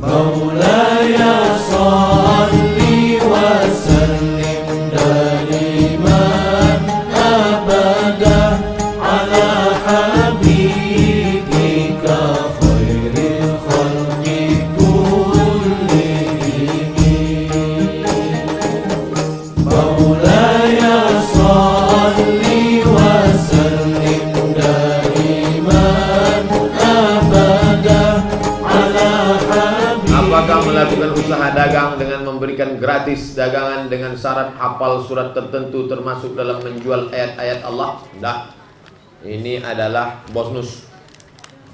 Maulaya salli wa sallim daiman abada ala habibika khairil khalqi kullihim. Maulaya salli wa sallim daiman abada ala habibika. Apakah melakukan usaha dagang dengan memberikan gratis dagangan dengan syarat hafal surat tertentu termasuk dalam menjual ayat-ayat Allah? Tidak. Ini adalah bonus.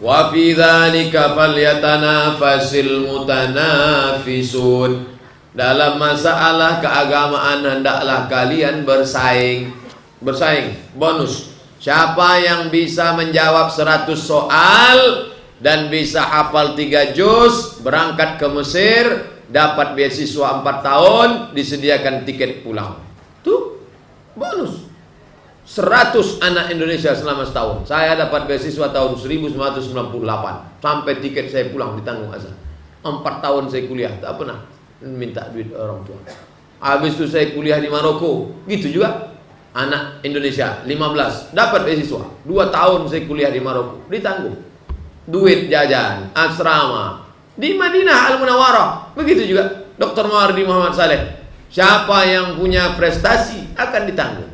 Wa fi dzalika falyatanafasil mutanafisun. Dalam masalah keagamaan hendaklah kalian bersaing. Bersaing, bonus. Siapa yang bisa menjawab 100 soal dan bisa hafal 3 juz, berangkat ke Mesir, dapat beasiswa 4 tahun, disediakan tiket pulang. Tuh, bonus. 100 anak Indonesia selama setahun. Saya dapat beasiswa tahun 1998. Sampai tiket saya pulang ditanggung asal. 4 tahun saya kuliah, tak pernah minta duit orang tua. Habis itu saya kuliah di Maroko. Gitu juga. Anak Indonesia 15 dapat beasiswa. 2 tahun saya kuliah di Maroko, ditanggung. Duit jajan, asrama di Madinah Al-Munawwarah. Begitu juga Dr. Mawardi Muhammad Saleh. Siapa yang punya prestasi akan ditanggung.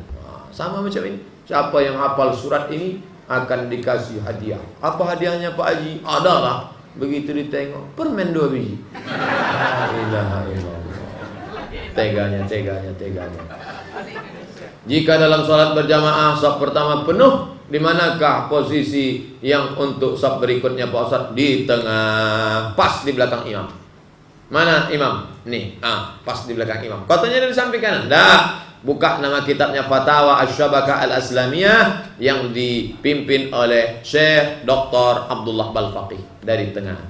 Sama macam ini. Siapa yang hafal surat ini akan dikasih hadiah. Apa hadiahnya Pak Haji? Adalah begitu ditengok permen 2 biji. La ilaha illallah. Teganya. Jika dalam sholat berjamaah saf pertama penuh, di manakah posisi yang untuk saf berikutnya Pak Ustaz? Di tengah, pas di belakang imam. Mana imam? Nih, pas di belakang imam. Katanya dari samping kanan. Dah. Buka nama kitabnya Fatawa Asy-Syabakah Al-Aslamiyah yang dipimpin oleh Syekh Dr. Abdullah Balfaqih dari tengah.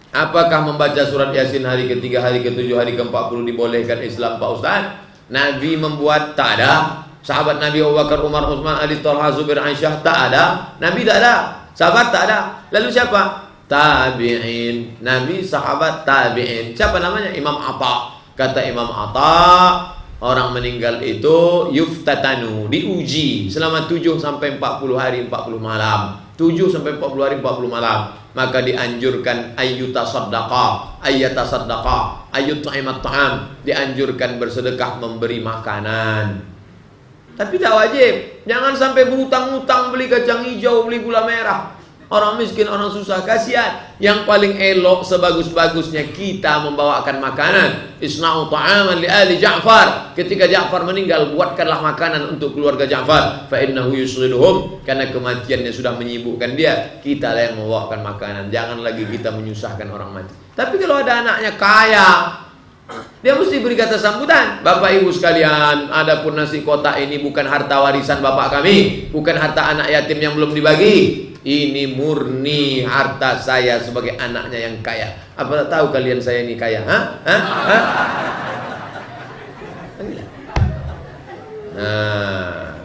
Apakah membaca surat Yasin hari ketiga, hari ke-7, hari ke-40 dibolehkan Islam Pak Ustaz? Nabi membuat? Tak ada. Sahabat Nabi Abu Bakar, Umar, Utsman, Ali, Talha, Zubair, Aisyah? Tak ada. Nabi tak ada. Sahabat tak ada. Lalu siapa? Tabi'in. Nabi, sahabat, tabi'in. Siapa namanya? Imam Atha. Kata Imam Atha, orang meninggal itu yuftatanu, diuji selama 7 sampai 40 hari 40 malam. 7 sampai 40 hari 40 malam. Maka dianjurkan ayyutasaddaqa, ayyut'imat ta'am, dianjurkan bersedekah, memberi makanan. Tapi tak wajib. Jangan sampai berutang-utang beli kacang hijau, beli gula merah. Orang miskin, orang susah, kasihan. Yang paling elok, sebagus-bagusnya kita membawakan makanan. Isna'u ta'aman li ali Ja'far. Ketika Ja'far meninggal, buatkanlah makanan untuk keluarga Ja'far. Fa'innahu yusriduhum. Karena kematiannya sudah menyibukkan dia. Kita lah yang membawakan makanan. Jangan lagi kita menyusahkan orang mati. Tapi kalau ada anaknya kaya, dia mesti beri kata sambutan. Bapak ibu sekalian, adapun nasi kotak ini bukan harta warisan bapak kami, bukan harta anak yatim yang belum dibagi. Ini murni harta saya sebagai anaknya yang kaya. Apa tak tahu kalian saya ini kaya? Nah,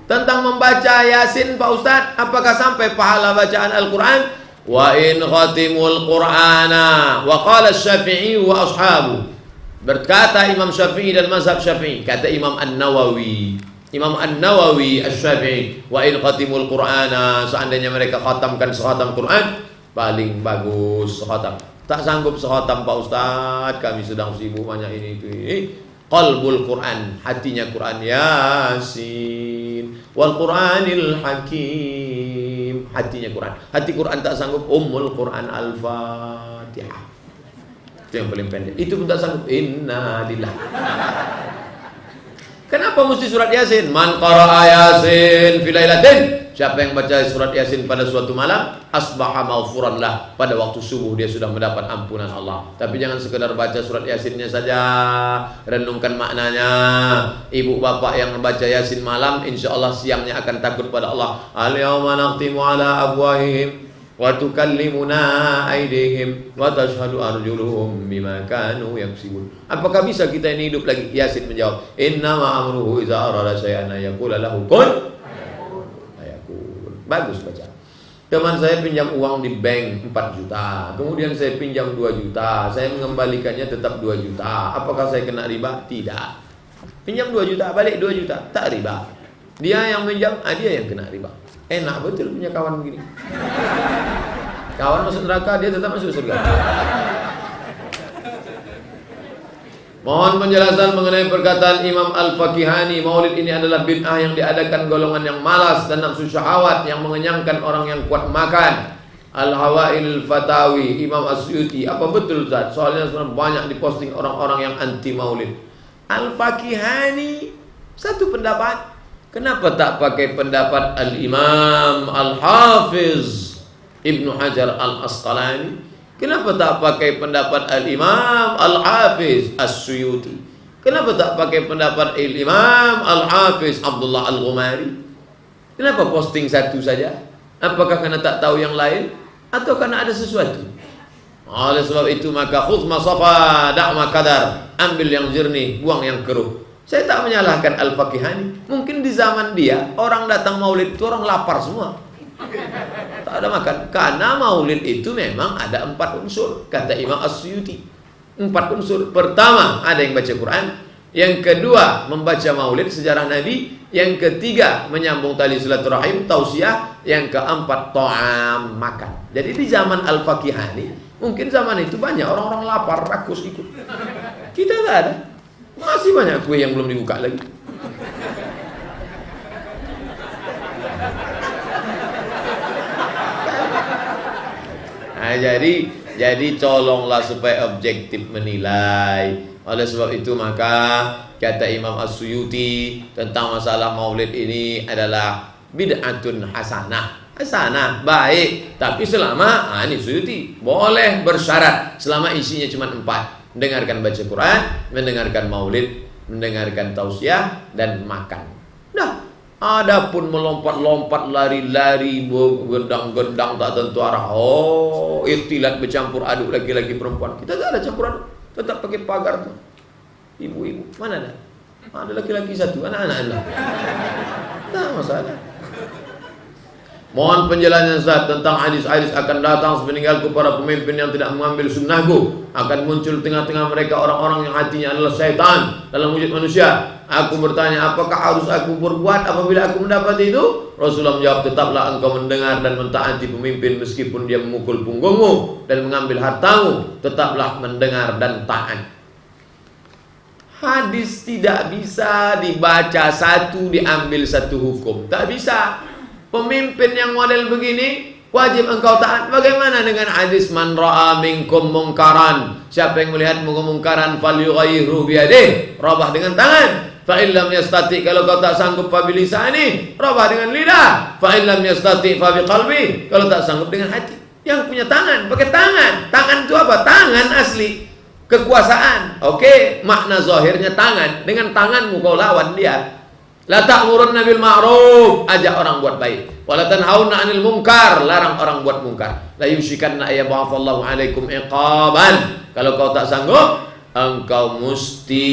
tentang membaca Yasin Pak Ustadz, apakah sampai pahala bacaan Al-Quran? Wa in khatimul Qur'ana wa qala Syafi'i wa ashabu. Berkata Imam Syafi'i dan mazhab Syafi'i, kata Imam An-Nawawi, Imam An-Nawawi Asy-Syafi'i, wa in khatimul Qur'ana, seandainya mereka khatamkan sekhatam Quran, paling bagus sekhatam. Tak sanggup sekhatam Pak Ustadz, kami sedang sibuk banyak ini itu ini. Qalbul Quran, hatinya Quran. Yasin wal Qur'anil Hakim, hatinya Quran. Hati Quran tak sanggup, Ummul Quran Al-Fatihah. Itu yang paling pendek. Itu pun tak sanggup. Inna lillahi. Kenapa mesti surat Yasin? Man qara'a Yasin fi lailatin. Siapa yang baca surat Yasin pada suatu malam, asbaha maghfuran lah. Pada waktu subuh dia sudah mendapat ampunan Allah. Tapi jangan sekedar baca surat Yasinnya saja, renungkan maknanya. Ibu bapak yang membaca Yasin malam, insyaallah siangnya akan takut pada Allah. Al-yawma nakhtimu ala afwahihim wa tukallimuna aydihim wa tashhadu arjuluhum bima kanu yaksibun. Apakah bisa kita ini hidup lagi? Yasin menjawab, innama amruhu idza arada syai'an yaqula lahu kun fayakun. Bagus baca. Teman saya pinjam uang di bank 4 juta, kemudian saya pinjam 2 juta, saya mengembalikannya tetap 2 juta. Apakah saya kena riba? Tidak. Pinjam 2 juta, balik 2 juta, tak riba. Dia yang pinjam, dia yang kena riba. Enak betul punya kawan begini. Kawan masuk neraka, dia tetap masuk surga. Mohon penjelasan mengenai perkataan Imam Al-Fakihani, maulid ini adalah bid'ah yang diadakan golongan yang malas dan nafsu syahwat yang mengenyangkan orang yang kuat makan. Al-Hawail Fatawi, Imam Asyuti. Apa betul Ustaz? Soalnya sebenarnya banyak diposting orang-orang yang anti maulid. Al-Fakihani satu pendapat. Kenapa tak pakai pendapat Al-Imam Al-Hafiz Ibnu Hajar Al-Asqalani? Kenapa tak pakai pendapat Al-Imam Al-Hafiz As-Suyuti? Kenapa tak pakai pendapat Al-Imam Al-Hafiz Abdullah Al-Ghumari? Kenapa posting satu saja? Apakah karena tak tahu yang lain? Atau karena ada sesuatu? Oleh sebab itu maka khudh ma safa da' ma kadar. Ambil yang jernih, buang yang keruh. Saya tak menyalahkan Al-Fakihani. Mungkin di zaman dia orang datang maulid itu orang lapar semua. Tak ada makan. Karena maulid itu memang ada 4 unsur, kata Imam As-Suyuti. 4 unsur. Pertama, ada yang baca Quran. Yang kedua, membaca maulid sejarah Nabi. Yang ketiga, menyambung tali silaturahim, tausiah. Yang keempat, ta'am, makan. Jadi di zaman Al-Fakihani, mungkin zaman itu banyak orang-orang lapar, rakus ikut. Kita tak ada. Masih banyak kue yang belum dibuka lagi. Nah, jadi tolonglah supaya objektif menilai. Oleh sebab itu maka kata Imam As-Suyuti tentang masalah maulid ini adalah bid'atun hasanah. Hasanah, baik, tapi selama ini Suyuti boleh bersyarat selama isinya cuma 4. Mendengarkan baca Quran, mendengarkan maulid, mendengarkan tausiah, dan makan. Nah, adapun melompat-lompat, lari-lari, gendang-gendang tak tentu arah. Oh, ikhtilat bercampur aduk laki-laki perempuan. Kita tak ada campur aduk, tetap pakai pagar tuh. Ibu-ibu, mana ada? Ada laki-laki satu, anak-anak ada. Tak masalah. Mohon penjelasan Ustaz tentang hadis-hadis akan datang sepeninggalku para pemimpin yang tidak mengambil sunnahku. Akan muncul tengah-tengah mereka orang-orang yang hatinya adalah syaitan dalam wujud manusia. Aku bertanya, apakah harus aku berbuat apabila aku mendapat itu? Rasulullah menjawab, tetaplah engkau mendengar dan mentaati pemimpin meskipun dia memukul punggungmu dan mengambil hartamu. Tetaplah mendengar dan taat. Hadis tidak bisa dibaca satu diambil satu hukum. Tak bisa. Pemimpin yang model begini wajib engkau taat. Bagaimana dengan hadis man ra'a minkum mungkaran? Siapa yang melihat kemungkaran falyughayyirhu biyadihi, rabah dengan tangan. Fa illam yastati, kalau kau tak sanggup fa bilisani, rabah dengan lidah. Fa illam yastati fa biqalbi, kalau tak sanggup dengan hati. Yang punya tangan pakai tangan. Tangan itu apa? Tangan asli kekuasaan. Oke, makna zahirnya tangan. Dengan tanganmu kau lawan dia. La ta'murunna bil ma'ruf, ajak orang buat baik. Wa la tanhauna 'anil munkar, larang orang buat munkar. La yushikanna ayyab'atsallahu 'alaikum iqaban. Kalau kau tak sanggup, engkau mesti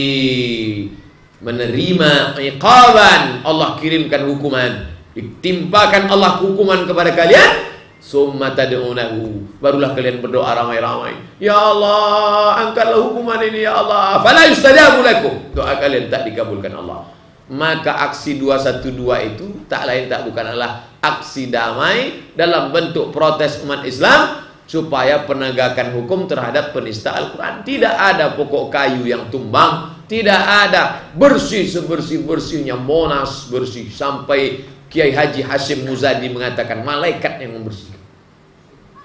menerima iqaban. Allah kirimkan hukuman. Ditimpakan Allah hukuman kepada kalian. Summa tad'unahu, barulah kalian berdoa ramai-ramai. Ya Allah, angkatlah hukuman ini ya Allah. Fala yustajabu lakum. Doa kalian tak dikabulkan Allah. Maka aksi 212 itu tak lain tak bukan adalah aksi damai dalam bentuk protes umat Islam supaya penegakan hukum terhadap penista Al-Quran. Tidak ada pokok kayu yang tumbang, tidak ada bersih sebersih-bersihnya Monas bersih, sampai Kiai Haji Hashim Muzadi mengatakan malaikat yang membersihkan.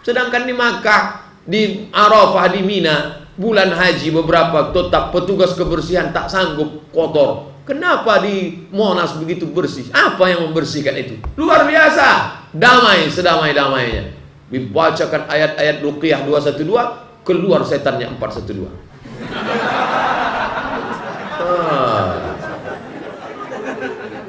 Sedangkan di Makkah, di Arafah, di Mina, bulan haji beberapa tetap petugas kebersihan tak sanggup, kotor. Kenapa di Monas begitu bersih? Apa yang membersihkan itu? Luar biasa. Damai sedamai-damainya. Dibacakan ayat-ayat Ruqyah 212, keluar setannya 412.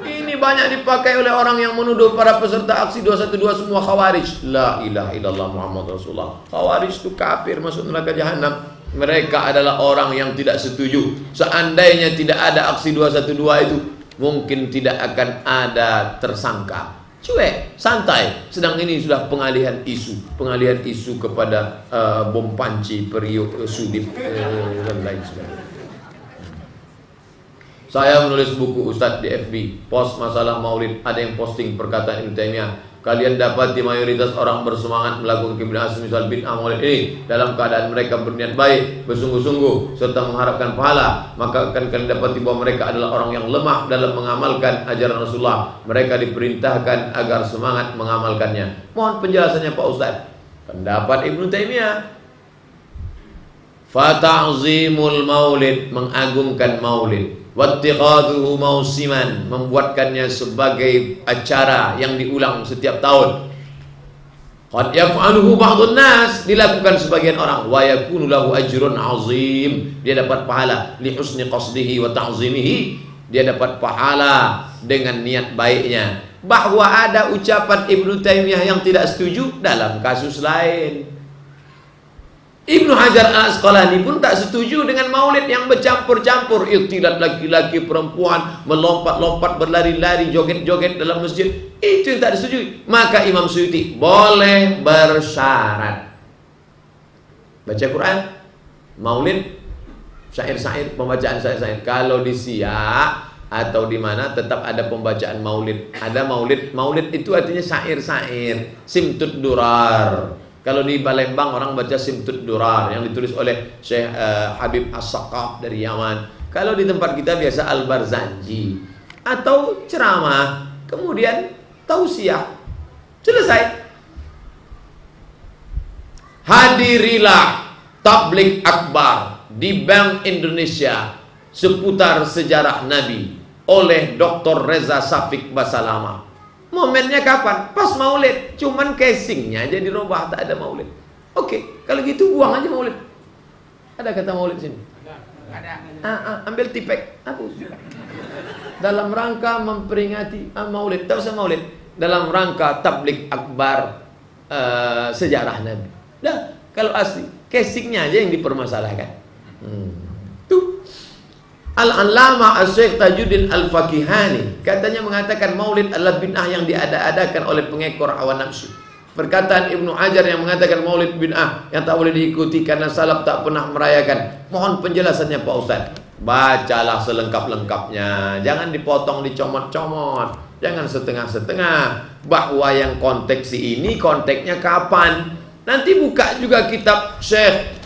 Ini banyak dipakai oleh orang yang menuduh para peserta aksi 212 semua khawarij. La ilaha illallah Muhammad Rasulullah. Khawarij itu kafir, masuk neraka jahanam. Mereka adalah orang yang tidak setuju. Seandainya tidak ada aksi 212 itu, mungkin tidak akan ada tersangka. Cuek, santai. Sedang ini sudah pengalihan isu kepada bom panci, periuk, sudip dan lain sebagainya. Saya menulis buku Ustadz di FB, post masalah maulid, ada yang posting perkataan Ibnu Taimiyah. Kalian dapati mayoritas orang bersemangat melakukan kebid'ahan semisal bid'ah maulid ini dalam keadaan mereka berniat baik, bersungguh-sungguh serta mengharapkan pahala, maka akan kalian dapati bahwa mereka adalah orang yang lemah dalam mengamalkan ajaran Rasulullah. Mereka diperintahkan agar semangat mengamalkannya. Mohon penjelasannya Pak Ustadz. Pendapat Ibnu Taimiyah, fata'zimul maulid, mengagungkan maulid, wattiqaduhu mausiman, membuatkannya sebagai acara yang diulang setiap tahun. Qad yaf'aluhu ba'dun nas, dilakukan sebagian orang, wa yakunu lahu ajrun azim, dia dapat pahala li husni qasdihi wa ta'zimihi, dia dapat pahala dengan niat baiknya. Bahwa ada ucapan Ibnu Taimiyah yang tidak setuju dalam kasus lain. Ibnu Hajar Al-Asqalani pun tak setuju dengan maulid yang bercampur-campur, ikhtilat laki-laki perempuan, melompat-lompat, berlari-lari, joget-joget dalam masjid. Itu yang tak disetujui. Maka Imam Suyuti boleh bersyarat baca Quran, maulid, syair-syair, pembacaan syair-syair. Kalau di Siak atau di mana tetap ada pembacaan maulid. Ada maulid itu artinya syair-syair, simtud durar. Kalau di Palembang orang baca Simtud Durar yang ditulis oleh Syekh Habib As-Saqaf dari Yaman. Kalau di tempat kita biasa Al-Barzanji atau ceramah, kemudian tausiah. Selesai. Hadirilah tabligh akbar di Bank Indonesia seputar sejarah Nabi oleh Dr. Reza Safik Basalama. Momennya kapan? Pas maulid. Cuman casingnya aja dirubah, tak ada maulid. Oke, kalau gitu buang aja maulid. Ada kata maulid sini? Ada. Ambil tipek, hapus. Dalam rangka memperingati maulid. Tak usah maulid. Dalam rangka tabligh akbar sejarah Nabi. Dah, kalau asli casingnya aja yang dipermasalahkan. Tuh. Al-Allamah Asy-Syaikh Tajuddin Al-Fakihani katanya mengatakan maulid adalah bid'ah yang diada-adakan oleh pengekor hawa nafsu. Perkataan Ibnu Hajar yang mengatakan maulid bid'ah yang tak boleh diikuti karena salaf tak pernah merayakan. Mohon penjelasannya Pak Ustaz. Bacalah selengkap-lengkapnya, jangan dipotong, dicomot-comot, jangan setengah-setengah. Bahwa yang konteks ini konteksnya kapan? Nanti buka juga kitab Syekh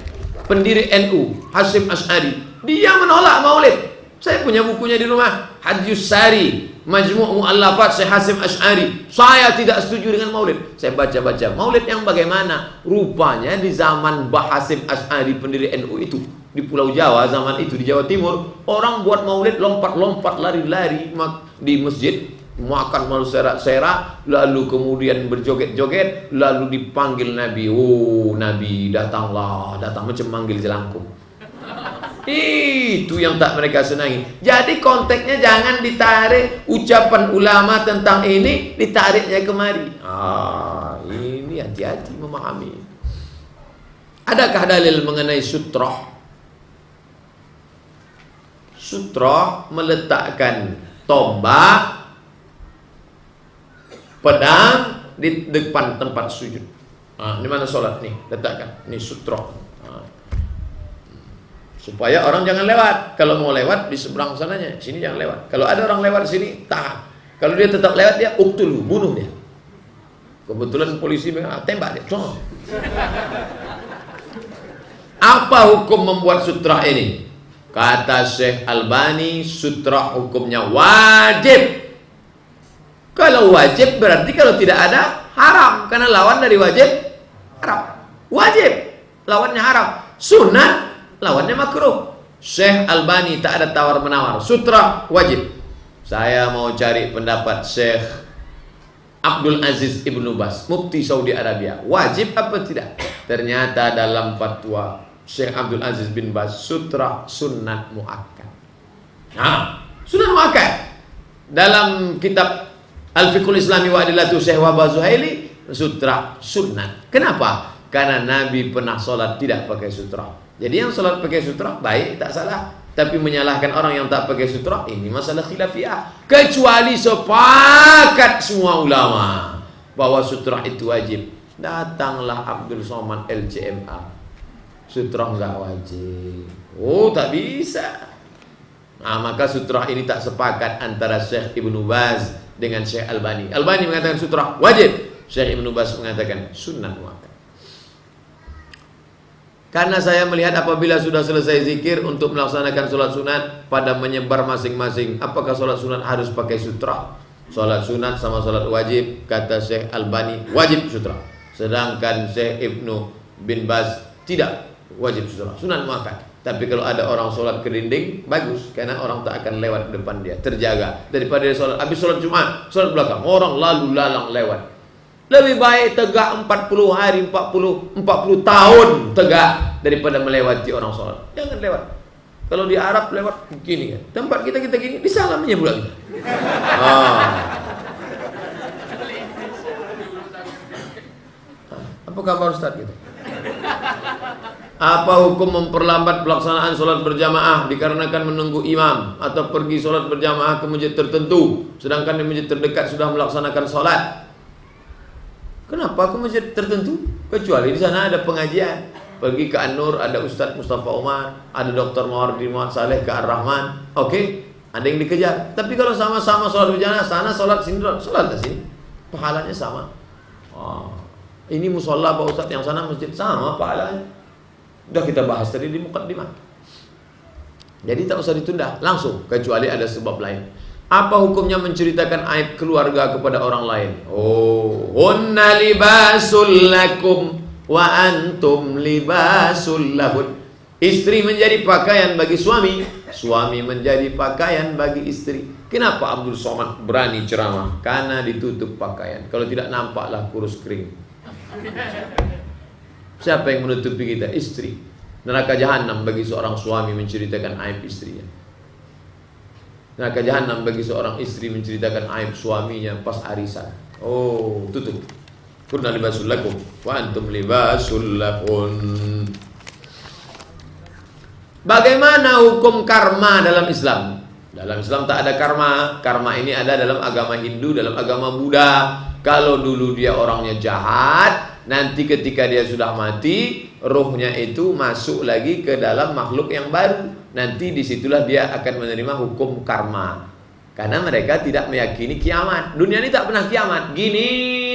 pendiri NU Hasyim Asy'ari. Dia menolak maulid. Saya punya bukunya di rumah, Hadjus Sari, Majmu' Mu'allafat Syekh Hasyim Asy'ari. Saya tidak setuju dengan maulid. Saya baca-baca, maulid yang bagaimana? Rupanya di zaman Mbah Hasyim Asy'ari pendiri NU itu, di Pulau Jawa zaman itu di Jawa Timur, orang buat maulid lompat-lompat, lari-lari di masjid, makan malu serak-serak, lalu kemudian berjoget-joget, lalu dipanggil Nabi. Oh, Nabi datanglah, datang macam manggil jelangkung. Itu yang tak mereka senangi. Jadi konteksnya jangan ditarik ucapan ulama tentang ini, ditariknya kemari. Ini hati-hati memahami. Adakah dalil mengenai sutroh? Sutroh meletakkan tombak, pedang di depan tempat sujud. Ini mana sholat nih? Letakkan. Ini sutroh. Supaya orang jangan lewat. Kalau mau lewat di seberang sananya, sini jangan lewat. Kalau ada orang lewat sini, tahan. Kalau dia tetap lewat, dia uktulu, bunuh dia. Kebetulan polisi tembak dia. Apa hukum membuat sutra ini? Kata Syekh Albani, sutra hukumnya wajib. Kalau wajib berarti kalau tidak ada haram, karena lawan dari wajib haram. Wajib lawannya haram. Sunnah lawannya makruh. Syekh Albani tak ada tawar-menawar. Sutra wajib. Saya mau cari pendapat Syekh Abdul Aziz Ibnu Baz, Mufti Saudi Arabia. Wajib apa tidak? Ternyata dalam fatwa Syekh Abdul Aziz bin Baz, sutra sunnat muakkad. Sunnat muakkad. Dalam kitab Al-Fiqhul Islami wa Adillatu Syekh Wahbah Zuhaili, sutra sunnat. Kenapa? Karena Nabi pernah sholat tidak pakai sutra. Jadi yang sholat pakai sutra baik, tak salah. Tapi menyalahkan orang yang tak pakai sutra, ini masalah khilafiyah. Kecuali sepakat semua ulama bahwa sutra itu wajib. Datanglah Abdul Somad LCMA, sutra enggak wajib. Oh, tak bisa. Nah, maka sutra ini tak sepakat antara Syekh Ibnu Baz dengan Syekh Albani. Albani mengatakan sutra wajib, Syekh Ibnu Baz mengatakan sunnah muakkad. Karena saya melihat apabila sudah selesai zikir untuk melaksanakan sholat sunat pada menyebar masing-masing, apakah sholat sunat harus pakai sutra? Sholat sunat sama sholat wajib, kata Syekh Albani, wajib sutra. Sedangkan Syekh Ibnu bin Baz tidak wajib sutra, sunat muakkad. Tapi kalau ada orang sholat ke dinding, bagus, karena orang tak akan lewat depan dia, terjaga. Daripada dia sholat, habis sholat Jumat, sholat belakang, orang lalu lalang lewat. Lebih baik tegak 40 hari, 40 tahun tegak daripada melewati orang sholat. Jangan lewat. Kalau di Arab lewat begini kan. Tempat kita gini, disalaminya pula kita. Apa kabar Ustaz gitu? Apa hukum memperlambat pelaksanaan sholat berjamaah dikarenakan menunggu imam atau pergi sholat berjamaah ke masjid tertentu, sedangkan di masjid terdekat sudah melaksanakan sholat? Kenapa ke masjid tertentu? Kecuali di sana ada pengajian. Pergi ke An-Nur, ada Ustadz Mustafa Umar, ada Dr. Mawardi Muhammad Saleh ke Ar-Rahman. Oke, ada yang dikejar. Tapi kalau sama-sama sholat berjamaah, sana sholat, sini sholat ke sini, pahalanya sama. Ini musola Pak Ustadz, yang sana masjid, sama pahalanya. Udah kita bahas tadi di muqaddimah. Jadi tak usah ditunda, langsung, kecuali ada sebab lain. Apa hukumnya menceritakan aib keluarga kepada orang lain? Hunna libasul lakum wa antum libasul lahun. Istri menjadi pakaian bagi suami, suami menjadi pakaian bagi istri. Kenapa Abdul Somad berani ceramah? Karena ditutup pakaian. Kalau tidak nampaklah kurus kering. Siapa yang menutupi kita? Istri. Neraka jahanam bagi seorang suami menceritakan aib istrinya. Neraka jahanam bagi seorang istri menceritakan aib suaminya pas arisan. Tutup. Kunna libasul lakum wa antum libasul lahun. Bagaimana hukum karma dalam Islam? Dalam Islam tak ada karma. Karma ini ada dalam agama Hindu, dalam agama Buddha. Kalau dulu dia orangnya jahat, nanti ketika dia sudah mati, rohnya itu masuk lagi ke dalam makhluk yang baru. Nanti disitulah dia akan menerima hukum karma. Karena mereka tidak meyakini kiamat. Dunia ini tak pernah kiamat, gini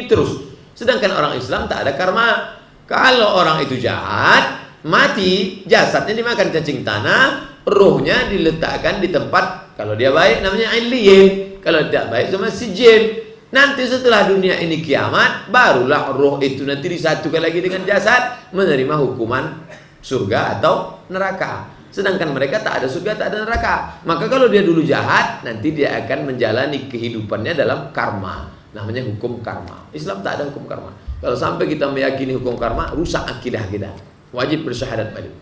terus. Sedangkan orang Islam tak ada karma. Kalau orang itu jahat, mati, jasadnya dimakan cacing tanah, rohnya diletakkan di tempat. Kalau dia baik namanya illiyin, kalau tidak baik sama sijin. Nanti setelah dunia ini kiamat, barulah roh itu nanti disatukan lagi dengan jasad, menerima hukuman surga atau neraka. Sedangkan mereka tak ada surga, tak ada neraka. Maka kalau dia dulu jahat, nanti dia akan menjalani kehidupannya dalam karma. Namanya hukum karma. Islam tak ada hukum karma. Kalau sampai kita meyakini hukum karma, rusak akidah kita. Wajib bersyahadat balik.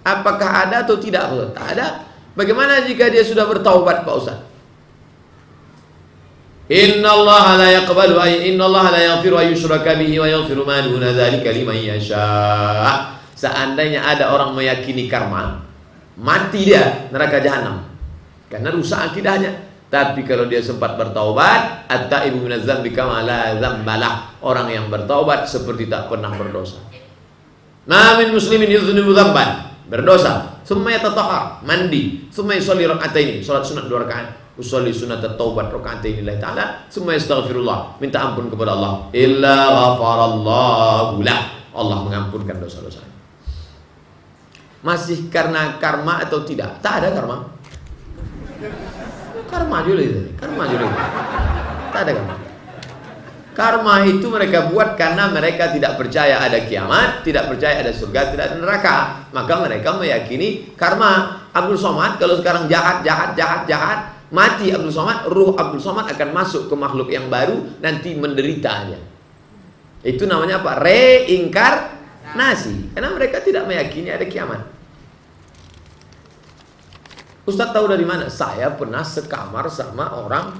Apakah ada atau tidak? Tak ada. Bagaimana jika dia sudah bertaubat, Pak Ustaz? Innallaha la yaqbalu innallaha la yaghfiru an yushraka bihi wa yaghfiru ma duna dzalika liman yasha. Seandainya ada orang meyakini karma, mati dia neraka jahanam karena rusak akidahnya. Tapi kalau dia sempat bertaubat, at-taibu minadz dzambi kama la dzambalah. Orang yang bertaubat seperti tak pernah berdosa. Ma min muslimin yuznibu dzamban, berdosa, summa yatatahhar, mandi, summa yusalli rak'ataini, salat sunat 2 rakaat. Usolli sunat taubat raka'atain lillahi ta'ala, summa yastaghfirullah, minta ampun kepada Allah, illa ghafarallahu lah, Allah mengampunkan dosa-dosanya. Masih karena karma atau tidak? Tak ada karma. Karma dulu itu. Tak ada karma. Karma itu mereka buat karena mereka tidak percaya ada kiamat, tidak percaya ada surga, tidak ada neraka. Maka mereka meyakini karma. Abdul Somad kalau sekarang jahat, mati Abdul Somad, ruh Abdul Somad akan masuk ke makhluk yang baru, nanti menderitanya. Itu namanya apa? Reinkarnasi. Karena mereka tidak meyakini ada kiamat. Ustaz tahu dari mana? Saya pernah sekamar sama orang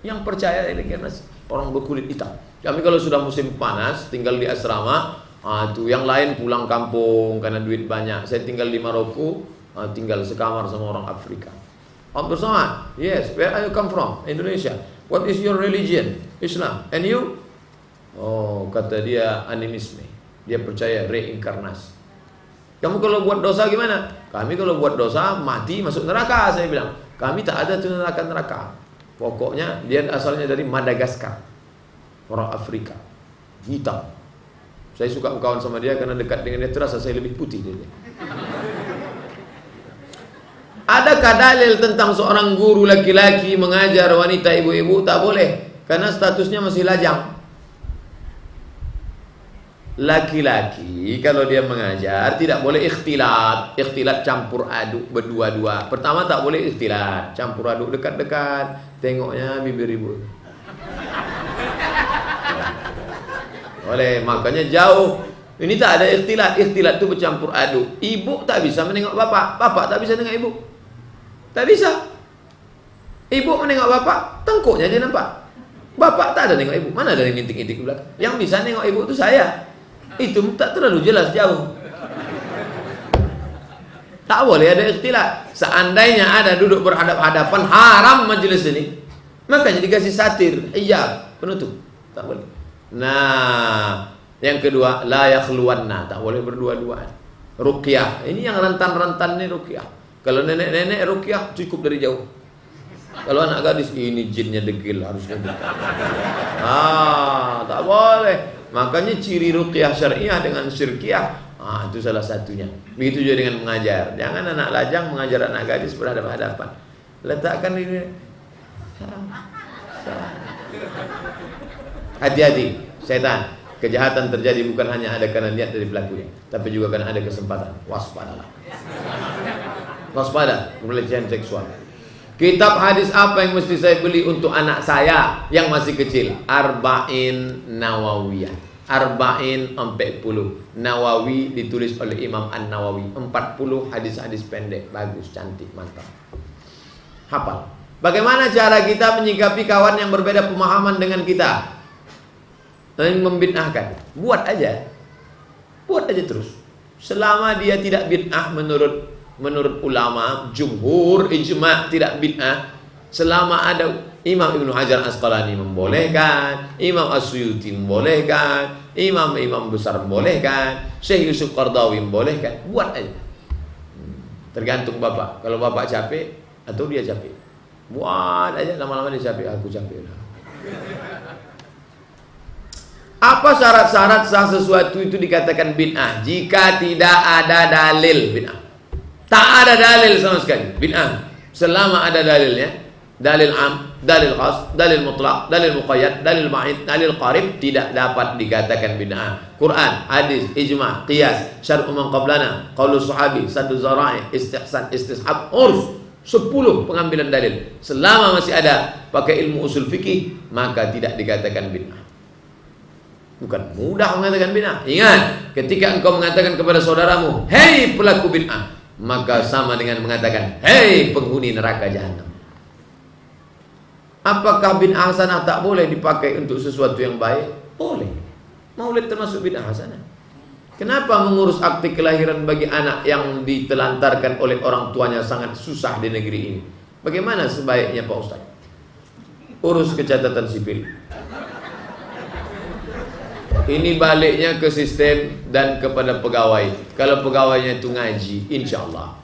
yang percaya ada kiamat, orang berkulit hitam. Kami kalau sudah musim panas tinggal di asrama. Tuh yang lain pulang kampung karena duit banyak. Saya tinggal di Maroko, tinggal sekamar sama orang Afrika. Abdul Somad, yes, where are you come from? Indonesia. What is your religion? Islam. And you? Oh, kata dia animisme. Dia percaya reinkarnasi. Kamu kalau buat dosa gimana? Kami kalau buat dosa mati masuk neraka, saya bilang. Kami tak ada tuh neraka. Pokoknya dia asalnya dari Madagaskar. Orang Afrika. Hitam. Saya suka kawan sama dia karena dekat dengan dia terasa saya lebih putih dari dia. Adakah dalil tentang seorang guru laki-laki mengajar wanita ibu-ibu? Tak boleh, karena statusnya masih lajang. Laki-laki kalau dia mengajar tidak boleh ikhtilat. Ikhtilat campur aduk berdua-dua. Pertama tak boleh ikhtilat, campur aduk dekat-dekat. Tengoknya bibir ibu. Oleh makanya jauh. Ini tak ada ikhtilat. Ikhtilat itu bercampur aduk. Ibu tak bisa menengok bapak, bapak tak bisa tengok ibu. Tak bisa. Ibu menengok bapak, tengkuknya aja nampak. Bapak tak ada nengok ibu. Mana ada yang intik-intik ke belakang? Yang bisa nengok ibu itu saya. Itu tak terlalu jelas, jauh. Tak boleh ada ikhtilat. Seandainya ada duduk berhadap-hadapan, haram majelis ini. Makanya dikasih satir, hijab, penutup. Tak boleh. Nah, yang kedua, la yakhluwanna, tak boleh berdua-duaan. Ruqyah, ini yang rentan-rentan nih ruqyah. Kalau nenek-nenek ruqyah cukup dari jauh. Kalau anak gadis, ini jinnya degil, harusnya dekat. Tak boleh. Makanya ciri ruqyah syariah dengan syirkiyah, itu salah satunya. Begitu juga dengan mengajar. Jangan anak lajang mengajar anak gadis berhadapan-hadapan. Letakkan ini. Hati-hati, setan. Kejahatan terjadi bukan hanya ada karena niat dari pelakunya, tapi juga karena ada kesempatan. Waspadalah. Waspada pelecehan seksual. Kitab hadis apa yang mesti saya beli untuk anak saya yang masih kecil? Arba'in Nawawiyah. Arba'in 40. Nawawi ditulis oleh Imam An-Nawawi. 40 hadis-hadis pendek, bagus, cantik, mantap. Hafal. Bagaimana cara kita menyikapi kawan yang berbeda pemahaman dengan kita? Dan membid'ahkan. Buat aja terus. Selama dia tidak bid'ah menurut ulama jumhur ijma' tidak bid'ah, selama ada Imam Ibnu Hajar Asqalani membolehkan, Imam As-Suyuti membolehkan, imam-imam besar membolehkan, Syekh Yusuf Qardawi membolehkan, buat aja. Tergantung bapak. Kalau bapak capek atau dia capek, buat aja. Lama-lama dia capek, aku capek lah. Apa syarat-syarat sah sesuatu itu dikatakan bid'ah? Jika tidak ada dalil bid'ah. Tak ada dalil sama sekali bid'ah. Selama ada dalilnya, dalil am, dalil khas, dalil mutlak, dalil muqayyad, dalil ba'id, dalil qarib, tidak dapat dikatakan bid'ah. Quran, hadis, ijma', qiyas, syar'u man qablana, qaulu sahabi, saddu zara'i, istihsan, istishab, urf. 10 pengambilan dalil. Selama masih ada pakai ilmu usul fikih, maka tidak dikatakan bid'ah. Bukan mudah mengatakan bid'ah. Ingat, ketika engkau mengatakan kepada saudaramu, "Hei pelaku bid'ah," maka sama dengan mengatakan, "Hei penghuni neraka jahanam." Apakah bid'ah hasanah tak boleh dipakai untuk sesuatu yang baik? Boleh. Maulid termasuk bid'ah hasanah. Kenapa mengurus akte kelahiran bagi anak yang ditelantarkan oleh orang tuanya sangat susah di negeri ini? Bagaimana sebaiknya Pak Ustaz? Urus kecatatan sipil. Ini baliknya ke sistem dan kepada pegawai. Kalau pegawainya itu ngaji, insya Allah.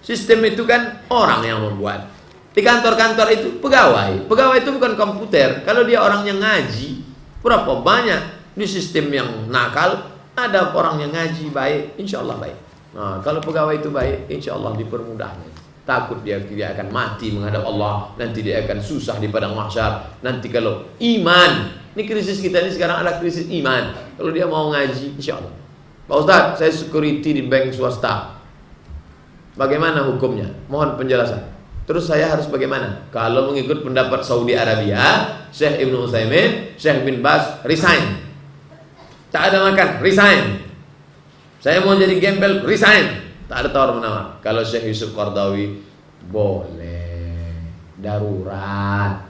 Sistem itu kan orang yang membuat. Di kantor-kantor itu pegawai. Pegawai itu bukan komputer. Kalau dia orang yang ngaji, berapa banyak di sistem yang nakal, ada orang yang ngaji baik, insya Allah baik. Nah, kalau pegawai itu baik, insya Allah dipermudahnya. Takut dia akan mati menghadap Allah, nanti dia akan susah di padang mahsyar. Nanti kalau iman, ini krisis kita ini sekarang adalah krisis iman. Kalau dia mau ngaji, insya Allah. Pak Ustaz, saya security di bank swasta. Bagaimana hukumnya? Mohon penjelasan. Terus saya harus bagaimana? Kalau mengikut pendapat Saudi Arabia, Syekh Ibnu Utsaimin, Syekh bin Baz, resign. Tak ada makan, resign. Saya mau jadi gembel, resign. Tak ada tawar menawar. Kalau Syekh Yusuf Qardawi, boleh. Darurat.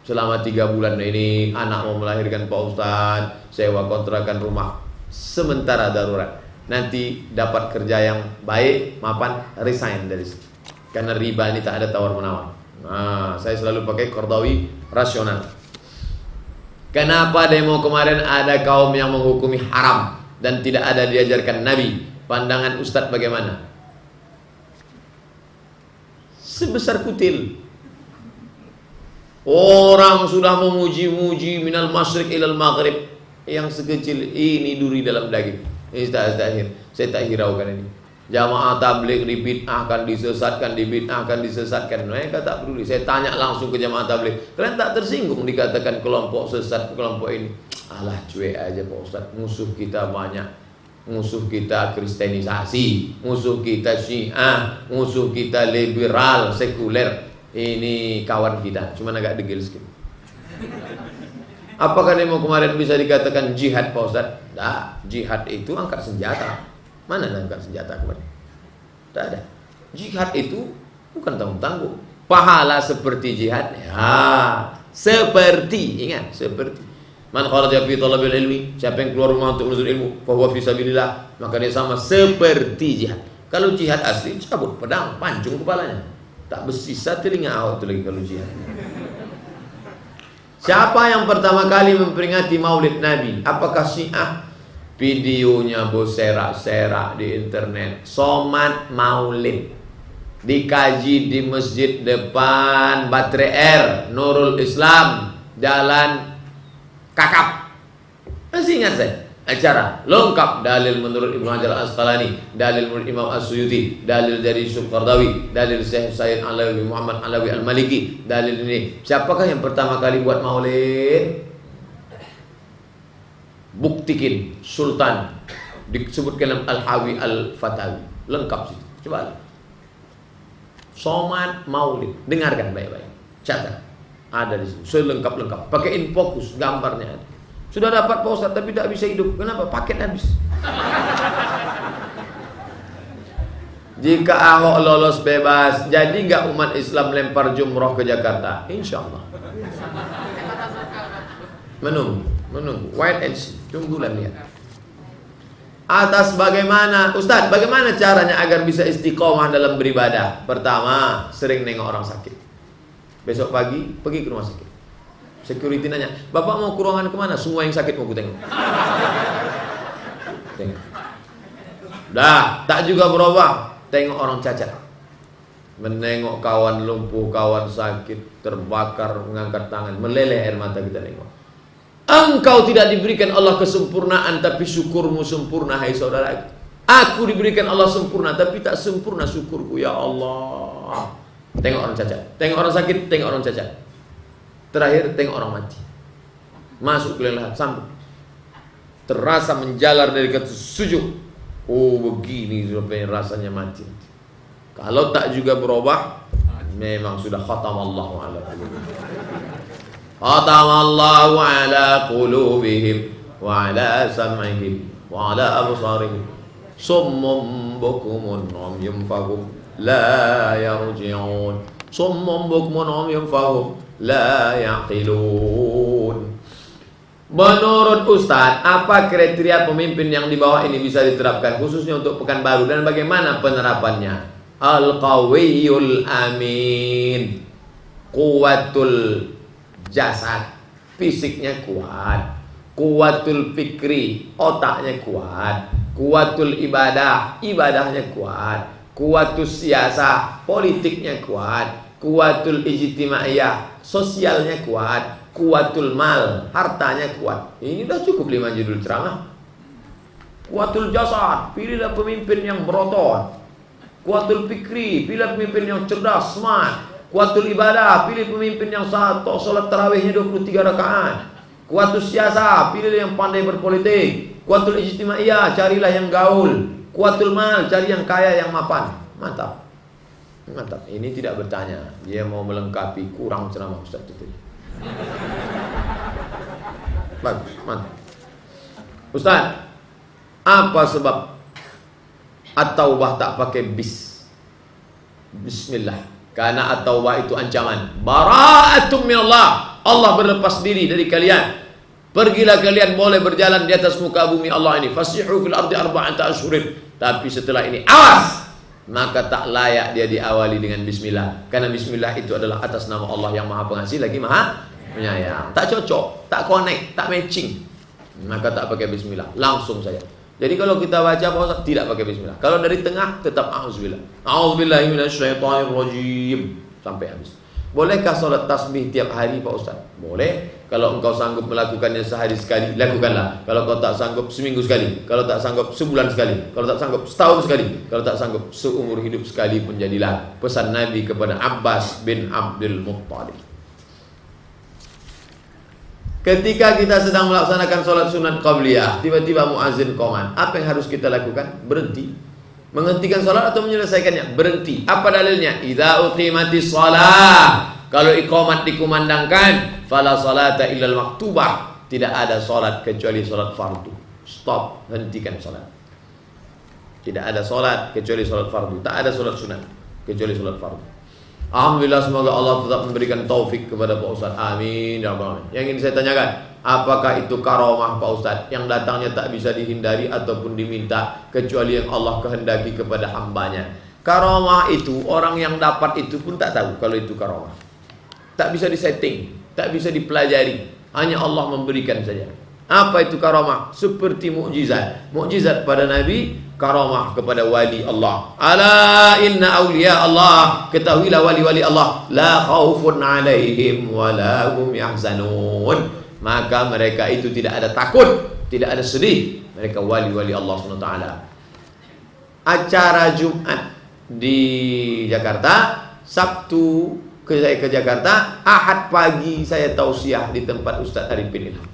Selama 3 bulan ini anak mau melahirkan Pak Ustaz, sewa kontrakan rumah sementara darurat. nanti dapat kerja yang baik, mapan, resign dari situ. Karena riba ini tak ada tawar-menawar. Nah, saya selalu pakai Qardawi rasional. Kenapa demo kemarin ada kaum yang menghukumi haram dan tidak ada diajarkan Nabi? Pandangan Ustadz bagaimana? Sebesar kutil. Orang sudah memuji-muji minal masyriq ilal maghrib, yang sekecil ini duri dalam daging. Saya tak hiraukan ini. Jamaah tabligh dibid'ahkan, disesatkan, dibid'ahkan, disesatkan. Mereka tak peduli. Saya tanya langsung ke jamaah tabligh, kalian tak tersinggung dikatakan kelompok sesat, kelompok ini? Alah, cuek aja Pak Ustaz. Musuh kita banyak. Musuh kita kristenisasi, musuh kita Syiah, musuh kita liberal, sekuler. Ini kawan kita, cuma agak degil sedikit. Apakah demo kemarin bisa dikatakan jihad Pak Ustaz? Nah, jihad itu angkat senjata. Mana angkat senjata kemarin? Tak ada. Jihad itu bukan tanggung-tanggung. Pahala seperti jihad. Ya, seperti, ingat, seperti. Man kharaja fi talabil ilmi, siapa yang keluar rumah untuk menuntut ilmu, fa huwa fi sabilillah, maka dia sama seperti jihad. Kalau jihad asli, cabut pedang, pancung kepalanya. Tak bersisa telinga awak tu lagi kalau jihad. Siapa yang pertama kali memperingati Maulid Nabi? Apakah Syiah? Videonya berserak-serak di internet. Somat Maulid dikaji di masjid depan Baterai Air, Nurul Islam, Jalan Kakap. Masih ingat saya? Acara lengkap, dalil menurut Ibnu Hajar Al-Asqalani, dalil menurut Imam As-Suyuti, dalil dari Syekh Qardawi, dalil Syekh Sayyid Alawi Muhammad Alawi Al-Maliki, dalil ini. Siapakah yang pertama kali buat maulid? Buktikin Sultan, disebutkan dalam Al-Hawi Al-Fatawi, lengkap situ. Coba lihat. Somat Maulid, dengarkan baik-baik, catat, ada di situ, selengkap-lengkap. Pakaiin fokus, gambarnya ada. Sudah dapat Pak Ustaz tapi tak bisa hidup. Kenapa? Paket habis. Jika Ahok lolos bebas, jadi nggak umat Islam lempar jumroh ke Jakarta? Insya Allah. Menunggu, wait and see, tunggulah lihat. Atas bagaimana, Ustaz, bagaimana caranya agar bisa istiqomah dalam beribadah? Pertama, sering nengok orang sakit. Besok pagi pergi ke rumah sakit. Security nanya, Bapak mau ke ruangan kemana? Semua yang sakit mau ku tengok. Tengok. Dah, tak juga berubah. Tengok orang cacat. Menengok kawan lumpuh, kawan sakit, terbakar, mengangkat tangan, meleleh air mata kita tengok. Engkau tidak diberikan Allah kesempurnaan, tapi syukurmu sempurna, hai saudara. Aku diberikan Allah sempurna, tapi tak sempurna syukurku, ya Allah. Tengok orang cacat, tengok orang sakit, tengok orang cacat. Terakhir tengok orang mati. Masuk ke lelah, sambut. Terasa menjalar dari kata sujud. Oh, begini rasanya mati. Kalau tak juga berubah, memang sudah khatamallahu ala qulubihim. Khatamallahu ala qulubihim wa ala sam'ihim wa ala absarihim. Summum bukumun umyum fahum la yarji'un. Summum bukumun umyum fahum la yaqilun. Menurut Ustadz, apa kriteria pemimpin yang di bawah ini bisa diterapkan khususnya untuk Pekanbaru dan bagaimana penerapannya? Al-Qawiyul Amin, Quwwatul jasad, fisiknya kuat. Quwwatul fikri, otaknya kuat. Quwwatul ibadah, ibadahnya kuat. Quwwatul siyasah, politiknya kuat. Quwwatul ijtimaiyah, sosialnya kuat. Quwwatul mal, hartanya kuat. Ini sudah cukup 5 judul ceramah. Quwwatul jasad, pilihlah pemimpin yang berotot. Quwwatul fikri, pilih pemimpin yang cerdas, smart. Quwwatul ibadah, pilih pemimpin yang salat tarawihnya 23 rakaat. Quwwatul siyasah, pilih yang pandai berpolitik. Quwwatul ijtimaiyah, carilah yang gaul. Quwwatul mal, cari yang kaya, yang mapan. Mantap. Mantap. Ini tidak bertanya, dia mau melengkapi kurang ceramah Ustaz itu. Bagus, mantap. Ustaz, apa sebab at-taubah tak pakai bis? Bismillah. Karena at-taubah itu ancaman. Bara'atum minallah. Allah berlepas diri dari kalian. Pergilah kalian boleh berjalan di atas muka bumi Allah ini. Fasihu fil ardi arba'ata asyhurin. Tapi setelah ini awas, maka tak layak dia diawali dengan bismillah. Karena bismillah itu adalah atas nama Allah yang Maha Pengasih lagi Maha Penyayang. Tak cocok, tak connect, tak matching. Maka tak pakai bismillah, langsung saja. Jadi kalau kita baca Pak Ustaz tidak pakai bismillah. Kalau dari tengah tetap auzubillah. A'udzubillahi minasyaitonirrajim sampai habis. Bolehkah salat tasbih tiap hari Pak Ustaz? Boleh. Kalau engkau sanggup melakukannya sehari sekali, lakukanlah. Kalau kau tak sanggup seminggu sekali, kalau tak sanggup sebulan sekali, kalau tak sanggup setahun sekali, kalau tak sanggup seumur hidup sekali pun jadilah. Pesan Nabi kepada Abbas bin Abdul Muttalib. Ketika kita sedang melaksanakan sholat sunat qabliyah, tiba-tiba muazin qoman, apa yang harus kita lakukan? Berhenti. Menghentikan sholat atau menyelesaikannya? Berhenti. Apa dalilnya? Idza uqimatis shalah. Kalau iqamat dikumandangkan, fala salata illal maktubah. Tidak ada sholat kecuali sholat fardu. Stop, hentikan sholat. Tidak ada sholat kecuali sholat fardu. Tak ada sholat sunat kecuali sholat fardu. Alhamdulillah, semoga Allah tetap memberikan taufik kepada Pak Ustaz. Amin ya rabbal alamin. Yang ingin saya tanyakan, apakah itu karomah Pak Ustaz yang datangnya tak bisa dihindari ataupun diminta kecuali yang Allah kehendaki kepada hambanya? Karomah itu orang yang dapat itu pun tak tahu kalau itu karomah. Tak bisa disetting, tak bisa dipelajari. Hanya Allah memberikan saja. Apa itu karomah? Seperti mukjizat. Mukjizat pada Nabi, karomah kepada wali Allah. Ala inna awliya Allah. Ketahuilah wali-wali Allah. La khaufun alaihim wa la hum yahzanun. Maka mereka itu tidak ada takut, tidak ada sedih. Mereka wali-wali Allah SWT. Acara Jumat di Jakarta, Sabtu saya ke Jakarta, Ahad pagi saya tausiah di tempat Ustaz Arifin Ilham.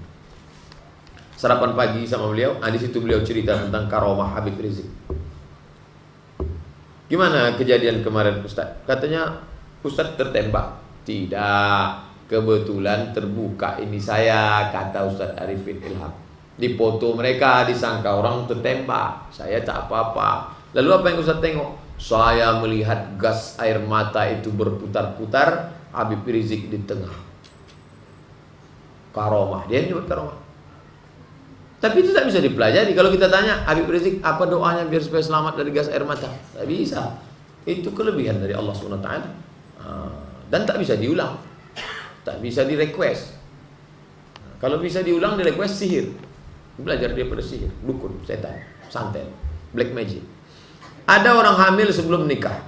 Sarapan pagi sama beliau, di situ beliau cerita tentang karomah Habib Rizik. Gimana kejadian kemarin Ustaz? Katanya Ustaz tertembak. Tidak, kebetulan terbuka ini saya, kata Ustaz Arifin Ilham. Di foto mereka disangka orang tertembak, saya tak apa-apa. Lalu apa yang Ustaz tengok? Saya melihat gas air mata itu berputar-putar, Habib Rizik di tengah. Karomah, dia nyebut karomah. Tapi itu tak bisa dipelajari. Kalau kita tanya Habib Rizik apa doanya biar supaya selamat dari gas air mata, tak bisa. Itu kelebihan dari Allah SWT. Dan tak bisa diulang, tak bisa di-request. Kalau bisa diulang, di-request sihir. Belajar dia pada sihir, dukun, setan, santet, black magic. Ada orang hamil sebelum nikah,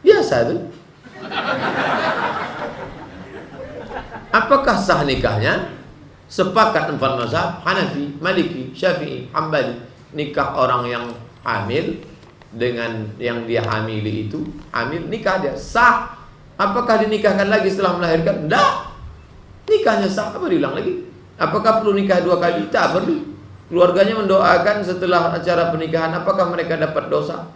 biasa tuh. Apakah sah nikahnya? Sepakat 4 mazhab, Hanafi, Maliki, Syafi'i, Hambali, nikah orang yang hamil dengan yang dia hamili itu, hamil, nikah dia sah. Apakah dinikahkan lagi setelah melahirkan? Tidak. Nikahnya sah, apa diulang lagi? Apakah perlu nikah 2 kali? Tak perlu. Keluarganya mendoakan setelah acara pernikahan, apakah mereka dapat dosa?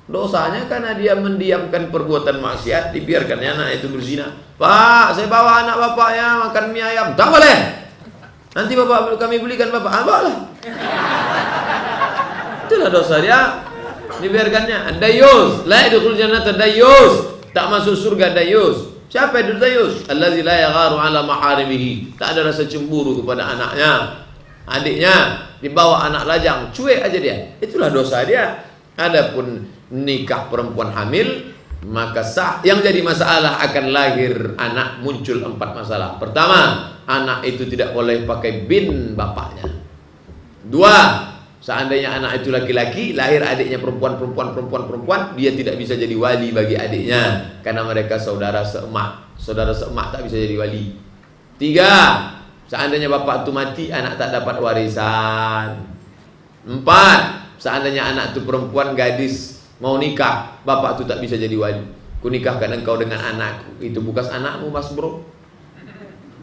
Dosanya karena dia mendiamkan perbuatan maksiat, dibiarkannya anak itu berzina. Pak, saya bawa anak bapaknya makan mie ayam. Tak boleh. Nanti bapak kami belikan bapak. Bawalah. Itulah dosa dia. Dibiarkannya. Dayus, la yadkhul jannata dayus. Tak masuk surga dayus. Siapa itu dayus? Allazi la yagharu ala maharimihi. Tak ada rasa cemburu kepada anaknya, adiknya. Dibawa anak lajang, cuek aja dia. Itulah dosa dia. Adapun nikah perempuan hamil, maka sah. Yang jadi masalah akan lahir anak, muncul 4 masalah. Pertama, anak itu tidak boleh pakai bin bapaknya. 2, seandainya anak itu laki-laki, lahir adiknya perempuan, dia tidak bisa jadi wali bagi adiknya karena mereka saudara seemak. Saudara seemak tak bisa jadi wali. 3, seandainya bapak itu mati, anak tak dapat warisan. 4, seandainya anak itu perempuan gadis mau nikah, bapak itu tak bisa jadi wali. Ku nikahkan engkau dengan anakku. Itu bukan anakmu, mas bro.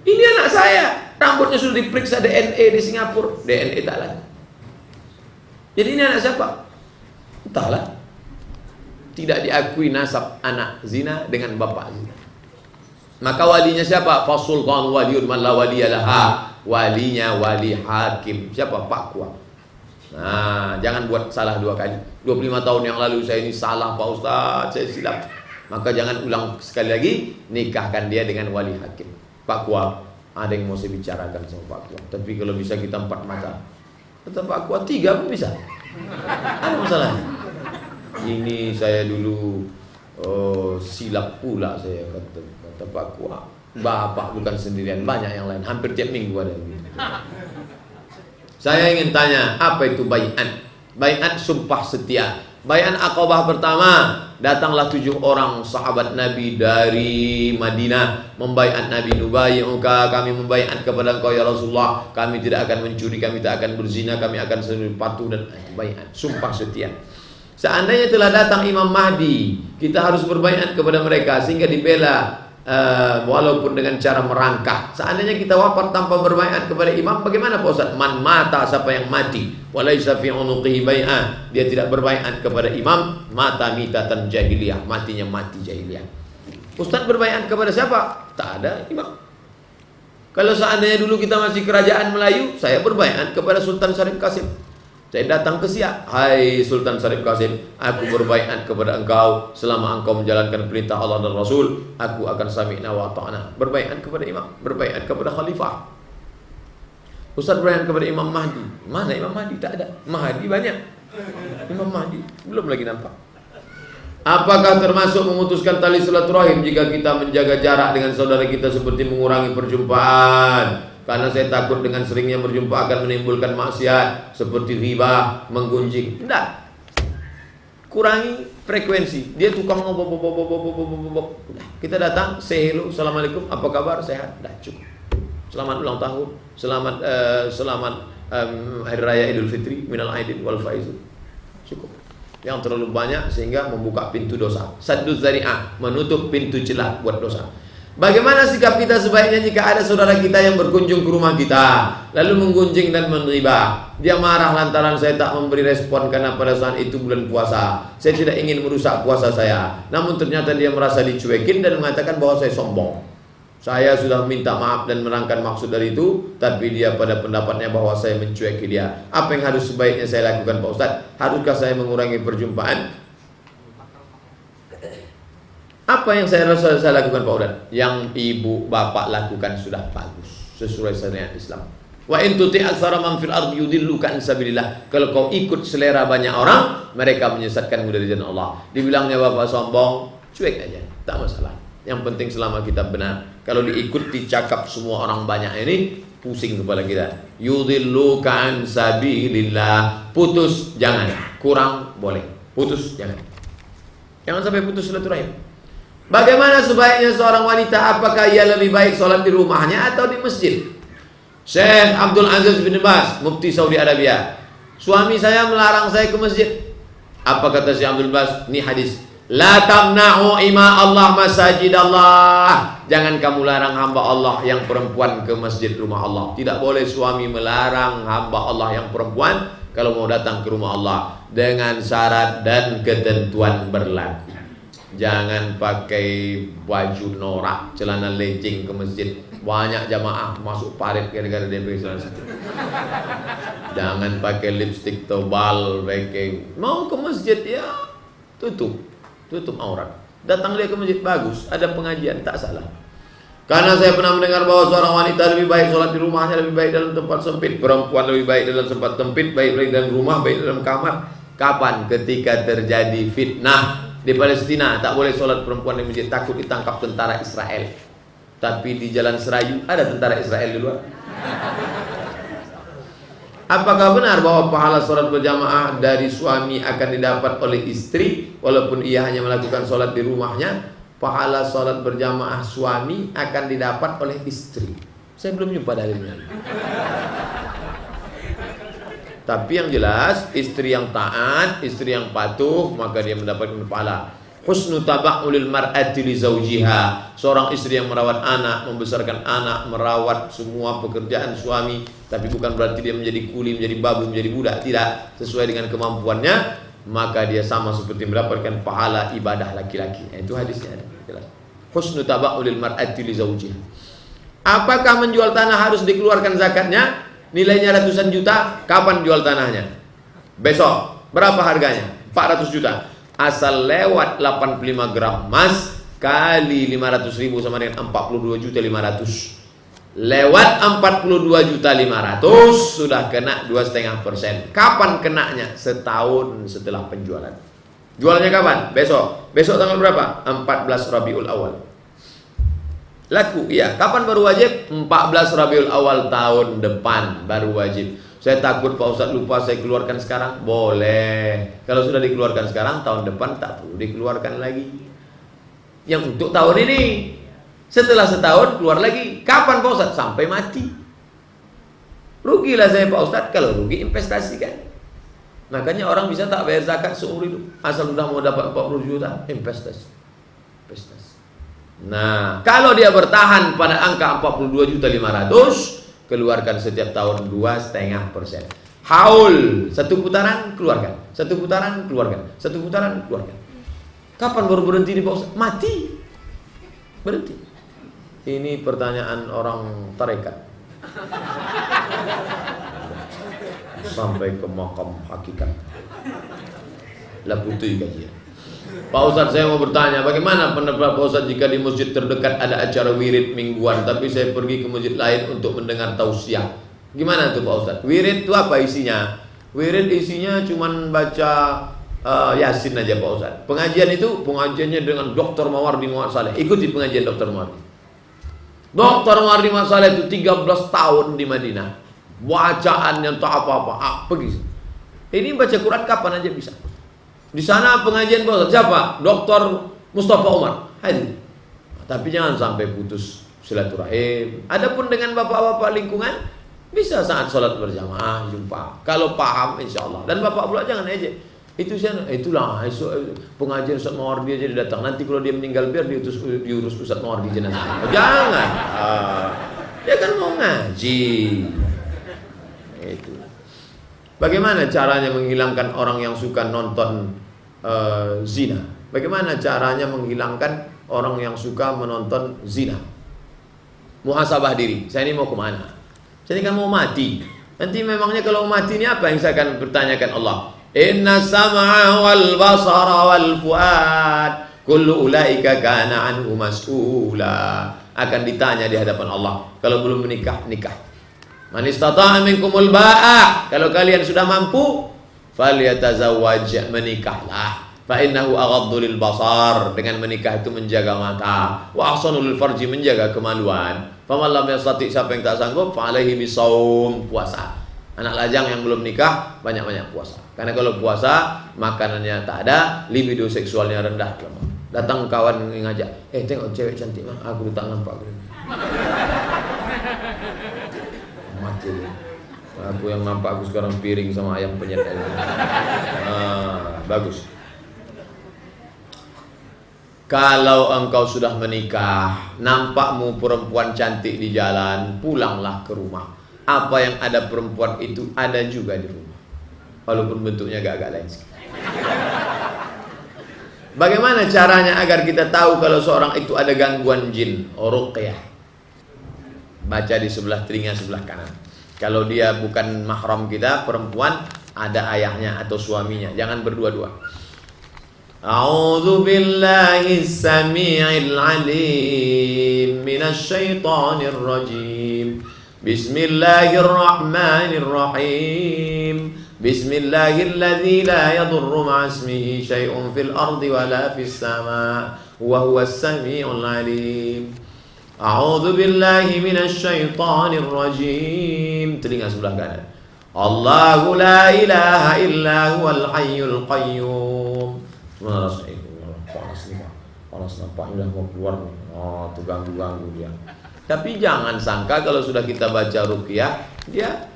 Ini anak saya. Rambutnya sudah diperiksa DNA di Singapura. DNA tak lagi. Jadi ini anak siapa? Entahlah. Tidak diakui nasab anak zina dengan bapak zina. Maka walinya siapa? Fasultan waliyun man la waliyalaha. Walinya wali hakim. Siapa? Pak Kuat. Nah, jangan buat salah 2 kali. 25 tahun yang lalu saya ini salah Pak Ustaz, saya silap. Maka jangan ulang sekali lagi, nikahkan dia dengan wali hakim. Pak Kuat. Ada yang mau saya bicarakan sama Pak Ketua. Tapi kalau bisa kita 4 mata, kata Pak Ketua 3 pun bisa. Ada masalahnya. Ini saya dulu silap pula saya kata Pak Ketua. Bapak bukan sendirian, banyak yang lain. Hampir tiap minggu ada gitu. Saya ingin tanya, apa itu bai'at? Bai'at sumpah setia. Bai'at Aqabah pertama, datanglah 7 orang sahabat Nabi dari Madinah membai'at Nabi. Nubai'uka, kami membai'at kepada engkau ya Rasulullah, kami tidak akan mencuri, kami tak akan berzina, kami akan selalu patuh dan bai'at, sumpah setia. Seandainya telah datang Imam Mahdi, kita harus berbai'at kepada mereka sehingga dibela walaupun dengan cara merangkak. Seandainya kita wafat tanpa berbaiat kepada imam, bagaimana Pak Ustaz? Man mata, siapa yang mati, walaisa fi unuqihi bai'ah, dia tidak berbaiat kepada imam, mata mitatan jahiliyah, matinya mati jahiliyah. Ustaz berbaiat kepada siapa? Tak ada imam. Kalau seandainya dulu kita masih kerajaan Melayu, saya berbaiat kepada Sultan Syarif Qasim. Saya datang ke Siak, hai Sultan Syarif Qasim, aku berbaiat kepada engkau selama engkau menjalankan perintah Allah dan Rasul, aku akan sami'na wa ta'na. Berbaiat kepada imam, berbaiat kepada khalifah. Ustaz berbaiat kepada Imam Mahdi. Mana Imam Mahdi? Tak ada. Mahdi banyak. Imam Mahdi belum lagi nampak. Apakah termasuk memutuskan tali silaturahim jika kita menjaga jarak dengan saudara kita seperti mengurangi perjumpaan? Karena saya takut dengan seringnya berjumpa akan menimbulkan maksiat seperti riba, menggunjing. Tidak. Kurangi frekuensi. Dia tukang ngobok. Kita datang, say hello, assalamualaikum, apa kabar, sehat, dah cukup. Selamat ulang tahun, selamat hari raya Idul Fitri, minal aidin wal faizin. Cukup. Yang terlalu banyak sehingga membuka pintu dosa. Saddu dzari'ah, menutup pintu celah buat dosa. Bagaimana sikap kita sebaiknya jika ada saudara kita yang berkunjung ke rumah kita lalu menggunjing dan menriba? Dia marah lantaran saya tak memberi respon karena pada saat itu bulan puasa. Saya tidak ingin merusak puasa saya. Namun ternyata dia merasa dicuekin dan mengatakan bahwa saya sombong. Saya sudah minta maaf dan menerangkan maksud dari itu, tapi dia pada pendapatnya bahwa saya mencueki dia. Apa yang harus sebaiknya saya lakukan Pak Ustaz? Haruskah saya mengurangi perjumpaan? Apa yang saya lakukan Pak Ustaz? Yang ibu bapak lakukan sudah bagus, sesuai syariat Islam. Wa in tuti' aktsara man fil ardi yudilluka an sabilillah. Kalau kau ikut selera banyak orang, mereka menyesatkanmu dari jalan Allah. Dibilangnya bapak sombong, cuek aja, tak masalah. Yang penting selama kita benar. Kalau diikuti cakap semua orang banyak ini, pusing kepala kita. Yudilluka an sabilillah. Putus jangan, kurang boleh. Putus jangan. Jangan sampai putus silaturahim. Bagaimana sebaiknya seorang wanita? Apakah ia lebih baik sholat di rumahnya atau di masjid? Syekh Abdul Aziz bin Baz, Mufti Saudi Arabia. Suami saya melarang saya ke masjid. Apa kata Syekh Abdul Baz? Ini hadis. La tamna'u ima Allah masajid Allah. Jangan kamu larang hamba Allah yang perempuan ke masjid rumah Allah. Tidak boleh suami melarang hamba Allah yang perempuan kalau mau datang ke rumah Allah, dengan syarat dan ketentuan berlaku. Jangan pakai baju norak, celana legging ke masjid. Banyak jamaah masuk parit gara-gara dia pakai celana situ. Jangan pakai lipstik tebal, mau ke masjid ya tutup aurat. Datang dia ke masjid bagus, ada pengajian, tak salah. Karena saya pernah mendengar bahwa seorang wanita lebih baik sholat di rumahnya, lebih baik dalam tempat sempit. Perempuan lebih baik dalam tempat sempit, baik dalam rumah, baik dalam kamar. Kapan? Ketika terjadi fitnah. Di Palestina tak boleh sholat perempuan di masjid, takut ditangkap tentara Israel. Tapi di Jalan Serayu ada tentara Israel di luar. Apakah benar bahwa pahala sholat berjamaah dari suami akan didapat oleh istri walaupun ia hanya melakukan sholat di rumahnya? Pahala sholat berjamaah suami akan didapat oleh istri. Saya belum jumpa dalilnya. Tapi yang jelas, istri yang taat, istri yang patuh, maka dia mendapatkan pahala. Husnu taba'ulil mar'ati li zawjiha. Seorang istri yang merawat anak, membesarkan anak, merawat semua pekerjaan suami, tapi bukan berarti dia menjadi kuli, menjadi babu, menjadi budak. Tidak, sesuai dengan kemampuannya, maka dia sama seperti mendapatkan pahala ibadah laki-laki. Itu hadisnya ada, jelas. Husnu taba'ulil mar'ati li zawjiha. Apakah menjual tanah harus dikeluarkan zakatnya? Nilainya ratusan juta, kapan jual tanahnya? Besok. Berapa harganya? 400 juta. Asal lewat 85 gram emas kali 500 ribu sama dengan 42 juta 500. Lewat 42.500.000 sudah kena 2,5%. Kapan kenanya? Setahun setelah penjualan. Jualnya kapan? Besok. Besok tanggal berapa? 14 Rabiul Awal. Laku, iya. Kapan baru wajib? 14 Rabiul Awal tahun depan baru wajib. Saya takut Pak Ustadz lupa saya keluarkan sekarang. Boleh. Kalau sudah dikeluarkan sekarang, tahun depan tak perlu dikeluarkan lagi. Yang untuk tahun ini. Setelah setahun keluar lagi. Kapan Pak Ustadz? Sampai mati. Rugilah saya Pak Ustadz. Kalau rugi investasi kan. Makanya orang bisa tak bayar zakat seumur hidup. Asal sudah mau dapat 40 juta, investasi. Nah, kalau dia bertahan pada angka 42.500.000, keluarkan setiap tahun 2,5%. Haul, satu putaran keluarkan, satu putaran keluarkan, satu putaran keluarkan. Kapan baru berhenti di Pak Ustadz? Mati. Berhenti. Ini pertanyaan orang tarekat. Sampai ke makam hakikat. Laputui kajian. Pak Ustadz, saya mau bertanya, bagaimana pendapat Pak Ustadz jika di masjid terdekat ada acara wirid mingguan, tapi saya pergi ke masjid lain untuk mendengar tausiah? Gimana tuh Pak Ustadz? Wirid itu apa isinya? Wirid isinya cuman baca Yasin aja Pak Ustadz. Pengajian itu, pengajiannya dengan Dr. Mawardi Muhammad Saleh. Ikuti pengajian Dr. Mawardi. Dr. Mawardi Muhammad Saleh itu 13 tahun di Madinah. Bacaan yang tak apa-apa. Pergi. Ini baca Quran kapan aja bisa. Di sana pengajian Pak Ustadz. Siapa? Dr. Mustafa Umar. Hadir. Tapi jangan sampai putus silaturahim. Adapun dengan bapak-bapak lingkungan, bisa saat sholat berjamaah jumpa. Kalau paham insya Allah. Dan bapak pula jangan aja. Itulah pengajian Ustaz Mawardi aja dia datang. Nanti kalau dia meninggal biar diurus Ustaz Mawardi jenazah. Jangan. Dia kan mau ngaji. Itu. Bagaimana caranya menghilangkan orang yang suka nonton zina? Bagaimana caranya menghilangkan orang yang suka menonton zina? Muhasabah diri. Saya ini mau kemana? Saya ini kan mau mati. Nanti memangnya kalau mati ini apa yang saya akan bertanyakan Allah? Inna sam'a wal basara wal fuad kullu ulaika kana anhu mas'ula. Akan ditanya di hadapan Allah. Kalau belum menikah, nikah. Man istata'a minkumul ba'ah. Kalau kalian sudah mampu, falyatazawwaj, menikahlah. Fa innahu aghaddu lil basar. Dengan menikah itu menjaga mata. Wa ahsanu lil farji, menjaga kemaluan. Faman lam yastati, siapa yang tak sanggup, fa alaihi bisawm, puasa. Anak lajang yang belum nikah banyak-banyak puasa. Karena kalau puasa makanannya tak ada, libido seksualnya rendah. Datang kawan ngajak, tengok cewek cantik mah, aku tak nampak. Mati. Aku yang nampak aku sekarang piring sama ayam penyet. Bagus. Kalau engkau sudah menikah, nampakmu perempuan cantik di jalan, pulanglah ke rumah. Apa yang ada perempuan itu ada juga di rumah, walaupun bentuknya agak lain sedikit. Bagaimana caranya agar kita tahu kalau seorang itu ada gangguan jin? Ruqyah. Baca di sebelah telinga sebelah kanan. Kalau dia bukan mahram kita, perempuan, ada ayahnya atau suaminya. Jangan berdua-dua. A'udzu billahi samii'il 'aliim minasy syaithanir rajim. Bismillahirrahmanirrahim. Bismillahilladzi la yadurru ma'a ismihi syai'un fil ardi wa la fis sama' wa huwas samii'ul 'aliim. A'udzu billahi minasy syaithanir rajim. Telinga sebelah kanan. Allahu la ilaha illa huwal hayyul qayyum. Panas nampaknya udah mau keluar. Tuh ganggu dia. Tapi jangan sangka kalau sudah kita baca ruqyah dia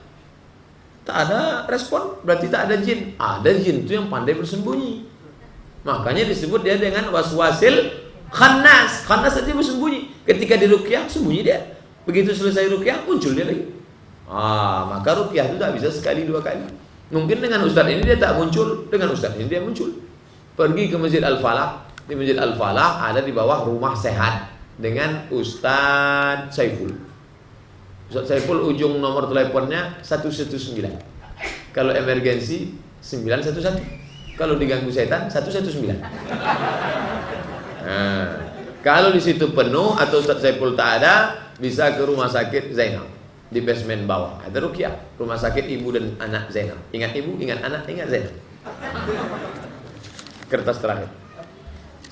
tak ada respon, berarti tak ada jin. Ada jin itu yang pandai bersembunyi. Makanya disebut dia dengan waswasil khannas. Khannas saja bersembunyi. Ketika di ruqyah sembunyi dia. Begitu selesai ruqyah muncul dia lagi. Maka ruqyah itu tak bisa sekali dua kali. Mungkin dengan ustaz ini dia tak muncul, dengan ustaz ini dia muncul. Pergi ke Masjid Al-Falah. Di Masjid Al-Falah ada di bawah rumah sehat dengan Ustaz Saiful. Ustaz Saiful ujung nomor teleponnya 119. Kalau emergensi 911. Kalau diganggu setan 119. Kalau di situ penuh atau Ustaz Saiful tak ada, bisa ke rumah sakit Zainal di basement bawah. Ada ruqyah, rumah sakit ibu dan anak Zainal. Ingat ibu, ingat anak, ingat Zainal. Kertas terakhir.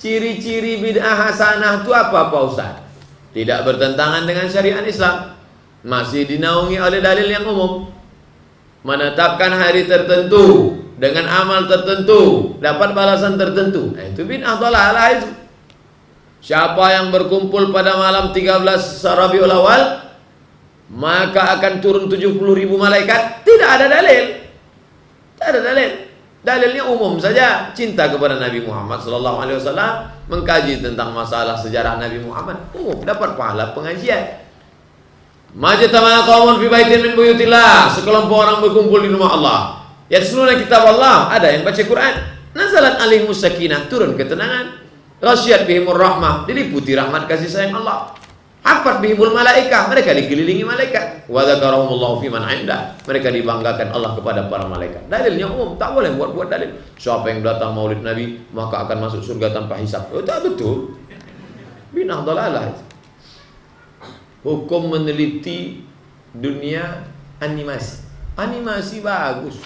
Ciri-ciri bid'ah hasanah itu apa Pak Ustaz? Tidak bertentangan dengan syariat Islam, masih dinaungi oleh dalil yang umum. Menetapkan hari tertentu dengan amal tertentu dapat balasan tertentu. Nah, itu bid'ah dhalalah itu. Siapa yang berkumpul pada malam 13 Rabiul Awal, maka akan turun 70.000 malaikat. Tidak ada dalil. Tidak ada dalil. Dalilnya umum saja. Cinta kepada Nabi Muhammad SAW, mengkaji tentang masalah sejarah Nabi Muhammad, umum dapat pahala pengajian. Majtama'a qaumun fi baitin min buyutillah, sekelompok orang berkumpul di rumah Allah. Yatluna kitab Allah, ada yang baca Quran. Nazalat alaihimus sakinah, turun ketenangan. Ghasyiyat bihimur rahmah, diliputi rahmat kasih sayang Allah. Hafat bihimul malaikah, mereka dikelilingi malaikat. Wa dzakarahumullahu fi man 'indah, mereka dibanggakan Allah kepada para malaikat. Dalilnya umum, tak boleh buat dalil. Siapa yang datang maulid Nabi maka akan masuk surga tanpa hisab. Oh, tak betul. Bid'ah dhalalah. Hukum meneliti dunia animasi. Animasi bagus.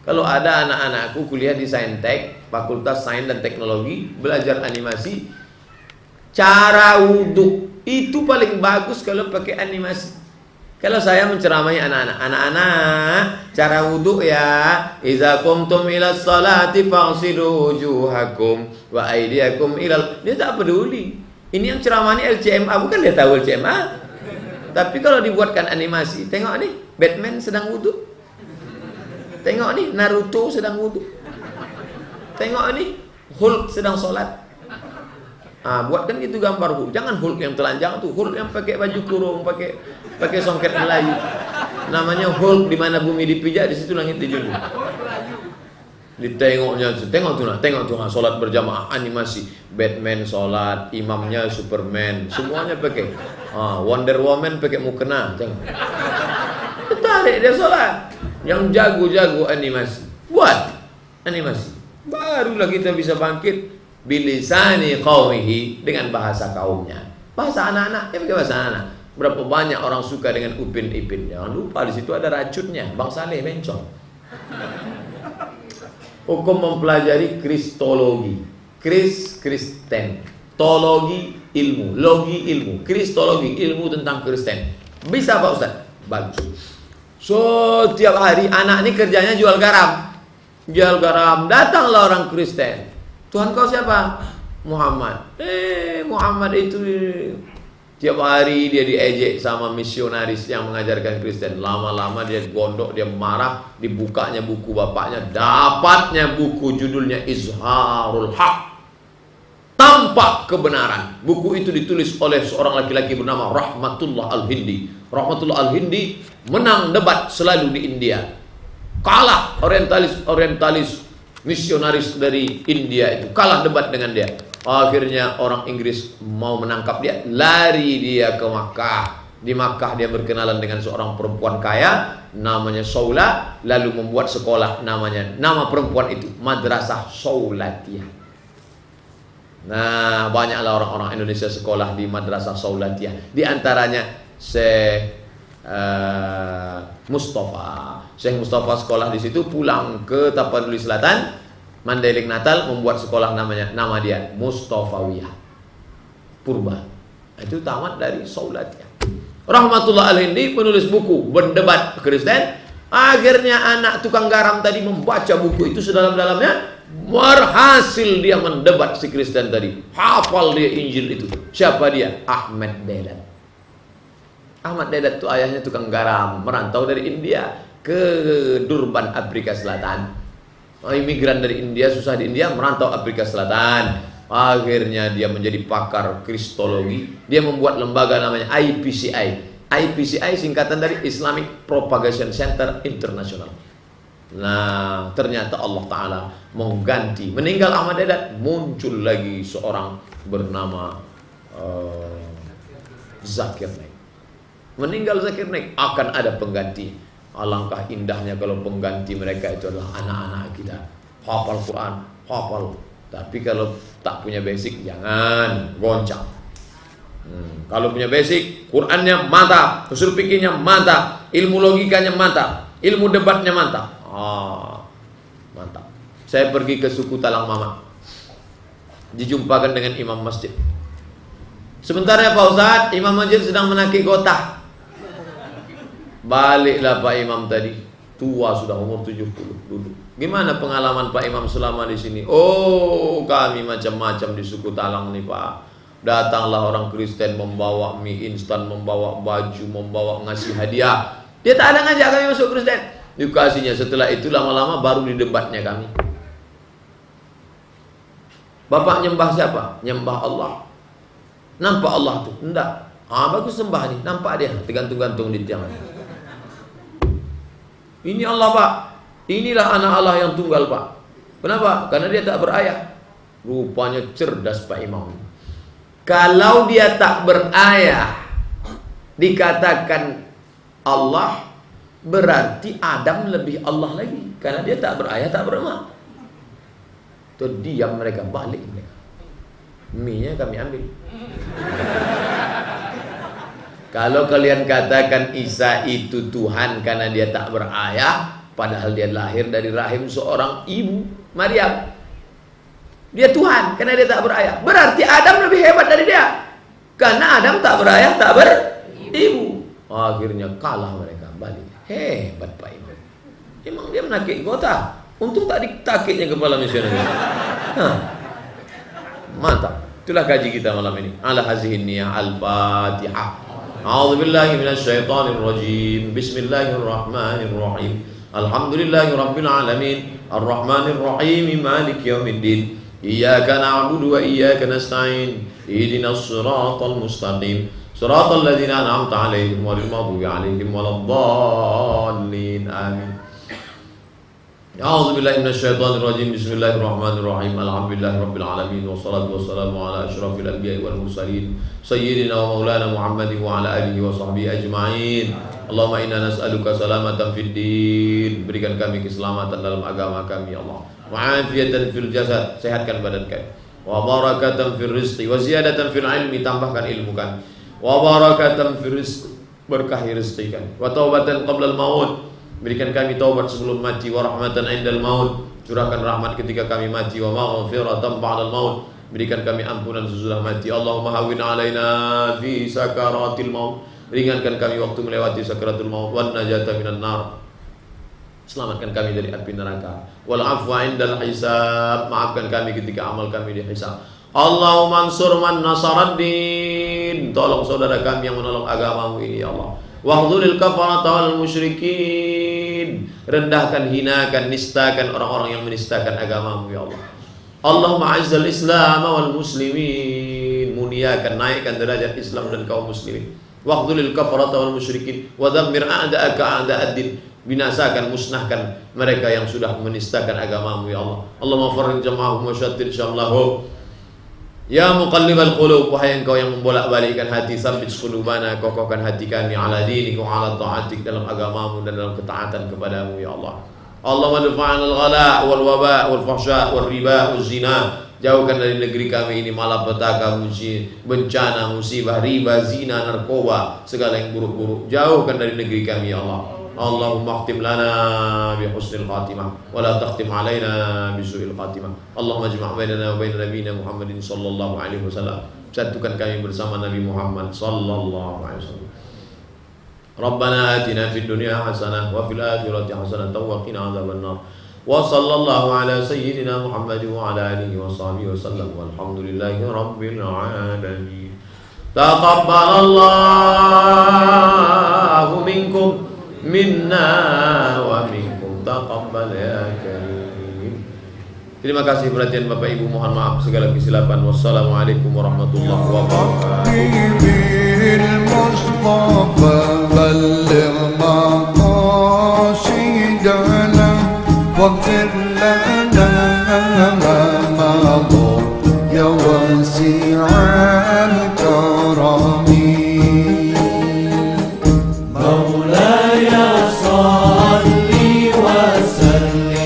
Kalau ada anak-anakku kuliah di Saintek, Fakultas Sains dan Teknologi, belajar animasi, cara wudhu itu paling bagus kalau pakai animasi. Kalau saya menceramahi anak-anak, cara wudhu ya, iza qumtum ila sholati faghsilu wujuhakum wa aydiyakum ilal. Dia tak peduli. Ini yang ceramahnya LCMA, bukan dia tahu LCMA. Tapi kalau dibuatkan animasi, tengok nih, Batman sedang wudhu. Tengok nih, Naruto sedang wudhu. Tengok nih, Hulk sedang sholat. Buatkan gitu gambar Hulk. Jangan Hulk yang telanjang tuh, Hulk yang pakai baju kurung, pakai songket Melayu. Namanya Hulk, di mana bumi dipijak, di situ langit dijunjung. Ditengoknya, tengok tuh, sholat berjamaah animasi. Batman sholat, imamnya Superman, semuanya pakai. Wonder Woman pakai mukena, tengok. Tarik dia sholat. Yang jago-jago animasi, buat animasi. Barulah kita bisa bangkit bilisani qaumihi, dengan bahasa kaumnya. Bahasa anak-anak, ya pakai bahasa anak. Berapa banyak orang suka dengan Upin Ipin. Jangan lupa di situ ada racunnya, Bang Saleh bencong. Hukum mempelajari kristologi. Kristen. Tologi ilmu, logi ilmu, kristologi ilmu tentang Kristen. Bisa Pak Ustaz? Bagus. So tiap hari anak ini kerjanya jual garam. Jual garam, datanglah orang Kristen. Tuhan kau siapa? Muhammad. Muhammad itu tiap hari dia diejek sama misionaris yang mengajarkan Kristen. Lama-lama dia gondok, dia marah, dibukanya buku bapaknya, dapatnya buku judulnya Izharul Haq. Tampak kebenaran. Buku itu ditulis oleh seorang laki-laki bernama Rahmatullah Al-Hindi. Rahmatullah Al-Hindi menang debat selalu di India. Kalah orientalis misionaris dari India itu, kalah debat dengan dia. Akhirnya orang Inggris mau menangkap dia, lari dia ke Makkah. Di Makkah dia berkenalan dengan seorang perempuan kaya namanya Saula, lalu membuat sekolah nama perempuan itu Madrasah Saulatiyah. Nah, banyaklah orang-orang Indonesia sekolah di Madrasah Saulatiyah. Di antaranya Syekh Mustafa sekolah di situ, pulang ke Tapanuli Selatan, Mandailing Natal, membuat sekolah nama dia Mustafawiyah Purba. Itu tamat dari Saulatiyah. Rahmatullah Al-Hindi penulis buku berdebat Kristen. Akhirnya anak tukang garam tadi membaca buku itu sedalam-dalamnya, berhasil dia mendebat si Kristen tadi. Hafal dia Injil itu. Siapa dia? Ahmad Dedat. Ahmad Dedat itu ayahnya tukang garam, merantau dari India ke Durban, Afrika Selatan. Imigran dari India, susah di India, merantau Afrika Selatan. Akhirnya dia menjadi pakar kristologi. Dia membuat lembaga namanya IPCI. IPCI singkatan dari Islamic Propagation Center International. Nah, ternyata Allah Ta'ala mengganti. Meninggal Ahmad Dedat, muncul lagi seorang bernama Zakir Naik. Meninggal Zakir Naik, akan ada pengganti. Alangkah indahnya kalau pengganti mereka itu adalah anak-anak kita. Hafal Quran, hafal. Tapi kalau tak punya basic, jangan goncang. Kalau punya basic, Qurannya mantap, usul fikihnya mantap, ilmu logikanya mantap, ilmu debatnya mantap. Mantap. Saya pergi ke suku Talang Mama, dijumpakan dengan imam masjid. Sebentar ya Pak Ustadz, imam masjid sedang menakik gotah. Baliklah Pak Imam tadi, tua sudah umur 70 dulu. Gimana pengalaman Pak Imam selama di sini? Oh, kami macam-macam di suku Talang nih Pak. Datanglah orang Kristen membawa mie instan, membawa baju, membawa ngasih hadiah. Dia tak ada ngajak kami masuk Kristen. Dikasihnya, setelah itu lama-lama baru didebatnya kami. Bapak nyembah siapa? Nyembah Allah. Nampak Allah tuh? Enggak. Bagus sembah nih, nampak dia tergantung-gantung di tiang. Ini Allah Pak. Inilah anak Allah yang tunggal Pak. Kenapa? Karena dia tak berayah. Rupanya cerdas Pak Imam. Kalau dia tak berayah, dikatakan Allah, berarti Adam lebih Allah lagi. Karena dia tak berayah, tak beremak. Terdiam mereka, balik mereka. Mie-nya kami ambil. Kalau kalian katakan Isa itu Tuhan karena dia tak berayah, padahal dia lahir dari rahim seorang ibu, Maryam. Dia Tuhan karena dia tak berayah. Berarti Adam lebih hebat dari dia. Karena Adam tak berayah, tak beribu. Akhirnya kalah mereka, balik. Hebat Pak Imam. Emang dia menakik kota. Untung tak ditakiknya kepala misioner. Mantap. Itulah kaji kita malam ini. Ala hazihin niyah al-Fatihah. A'udzubillahi minasyaitonir rajim. Bismillahirrahmanirrahim. Alhamdulillahirabbil alamin. Arrahmanir rahim. Maliki yaumiddin. Iyyaka na'budu wa iyyaka nasta'in. Ihdinas siratal mustaqim. Siratal ladzina an'amta 'alaihim ghairil maghdubi 'alaihim waladdallin. Amin. A'udzubillahi minasyaitonir rajim. Bismillahirrahmanirrahim. Alhamdulillahirabbil alamin wassalatu wassalamu ala asyrafil anbiya'i wal mursalin sayyidina wa maulana Muhammadin wa ala alihi wa sahbihi ajma'in. Allahumma inna nas'aluka salamatan fid din. Berikan kami keselamatan dalam agama kami ya Allah. Wa'afiyatan fil jasad, sehatkan badan kami. Wa barakatan fil rizqi wa ziyadatan fil ilmi, tambahkan ilmu kami. Wa barakatan fil rizqi, berkahi rezeki kami. Wa taubatan qabla al-maut, berikan kami taubat sebelum mati. Wa rahmatan indal maut, curahkan rahmat ketika kami mati. Wa maghfiratan ba'dal maut, berikan kami ampunan sesudah mati. Allahumma hawwin alaina fi sakaratil maut, ringankan kami waktu melewati sakaratul maut. Wan najata minan nar, selamatkan kami dari api neraka. Wal afwa indal hisab, maafkan kami ketika amal kami dihisab. Allahumma ansur man nasaraddin, tolong saudara kami yang menolong agamamu ini ya Allah. Wahdhuril kafarata wal musyrikin, rendahkan, hinakan, nistakan orang-orang yang menistakan agamamu ya Allah. Allahumma azzal islam wal muslimin, muliakan, naikkan derajat Islam dan kaum muslimin. Wahdhuril kafarata wal musyrikin wa dhammir a'da'aka a'da'ad-din, binasakan, musnahkan mereka yang sudah menistakan agamamu ya Allah. Allahumma farrij jam'ahum wa syattid syamlahum. Ya muqallibal qulub, wahai engkau yang membolak-balikkan hati, tsabbit qulubana, kokohkan hati kami ala dinik wa ala ta'atik, dalam agamamu dan dalam ketaatan kepadamu ya Allah. Allahumma dafa'an al-ghala wal waba wal fahsya wal riba wal zina, jauhkan dari negeri kami ini malapetaka, bencana, musibah, riba, zina, narkoba, segala yang buruk-buruk, jauhkan dari negeri kami ya Allah. Allahumma khtim lana bi husnil khatimah wa la takhtim alaina bi su'il khatimah. Allahumma jma' bainana wa bain nabiyyina Muhammadin sallallahu alaihi wasallam, satukan kami bersama Nabi Muhammad sallallahu alaihi wasallam. Rabbana atina fid dunya hasanah wa fil akhirati hasanah wa qina adzabannar. Wa sallallahu ala sayyidina Muhammadin wa ala alihi wa sahbihi wasallam. Walhamdulillahi rabbil alamin. Taqabbalallahu minkum minna wa minkum taqabbal ya karim. Terima kasih perhatian Bapak Ibu, mohon maaf segala kesilapan. Wassalamualaikum warahmatullahi wabarakatuh. مولاي صل وسلم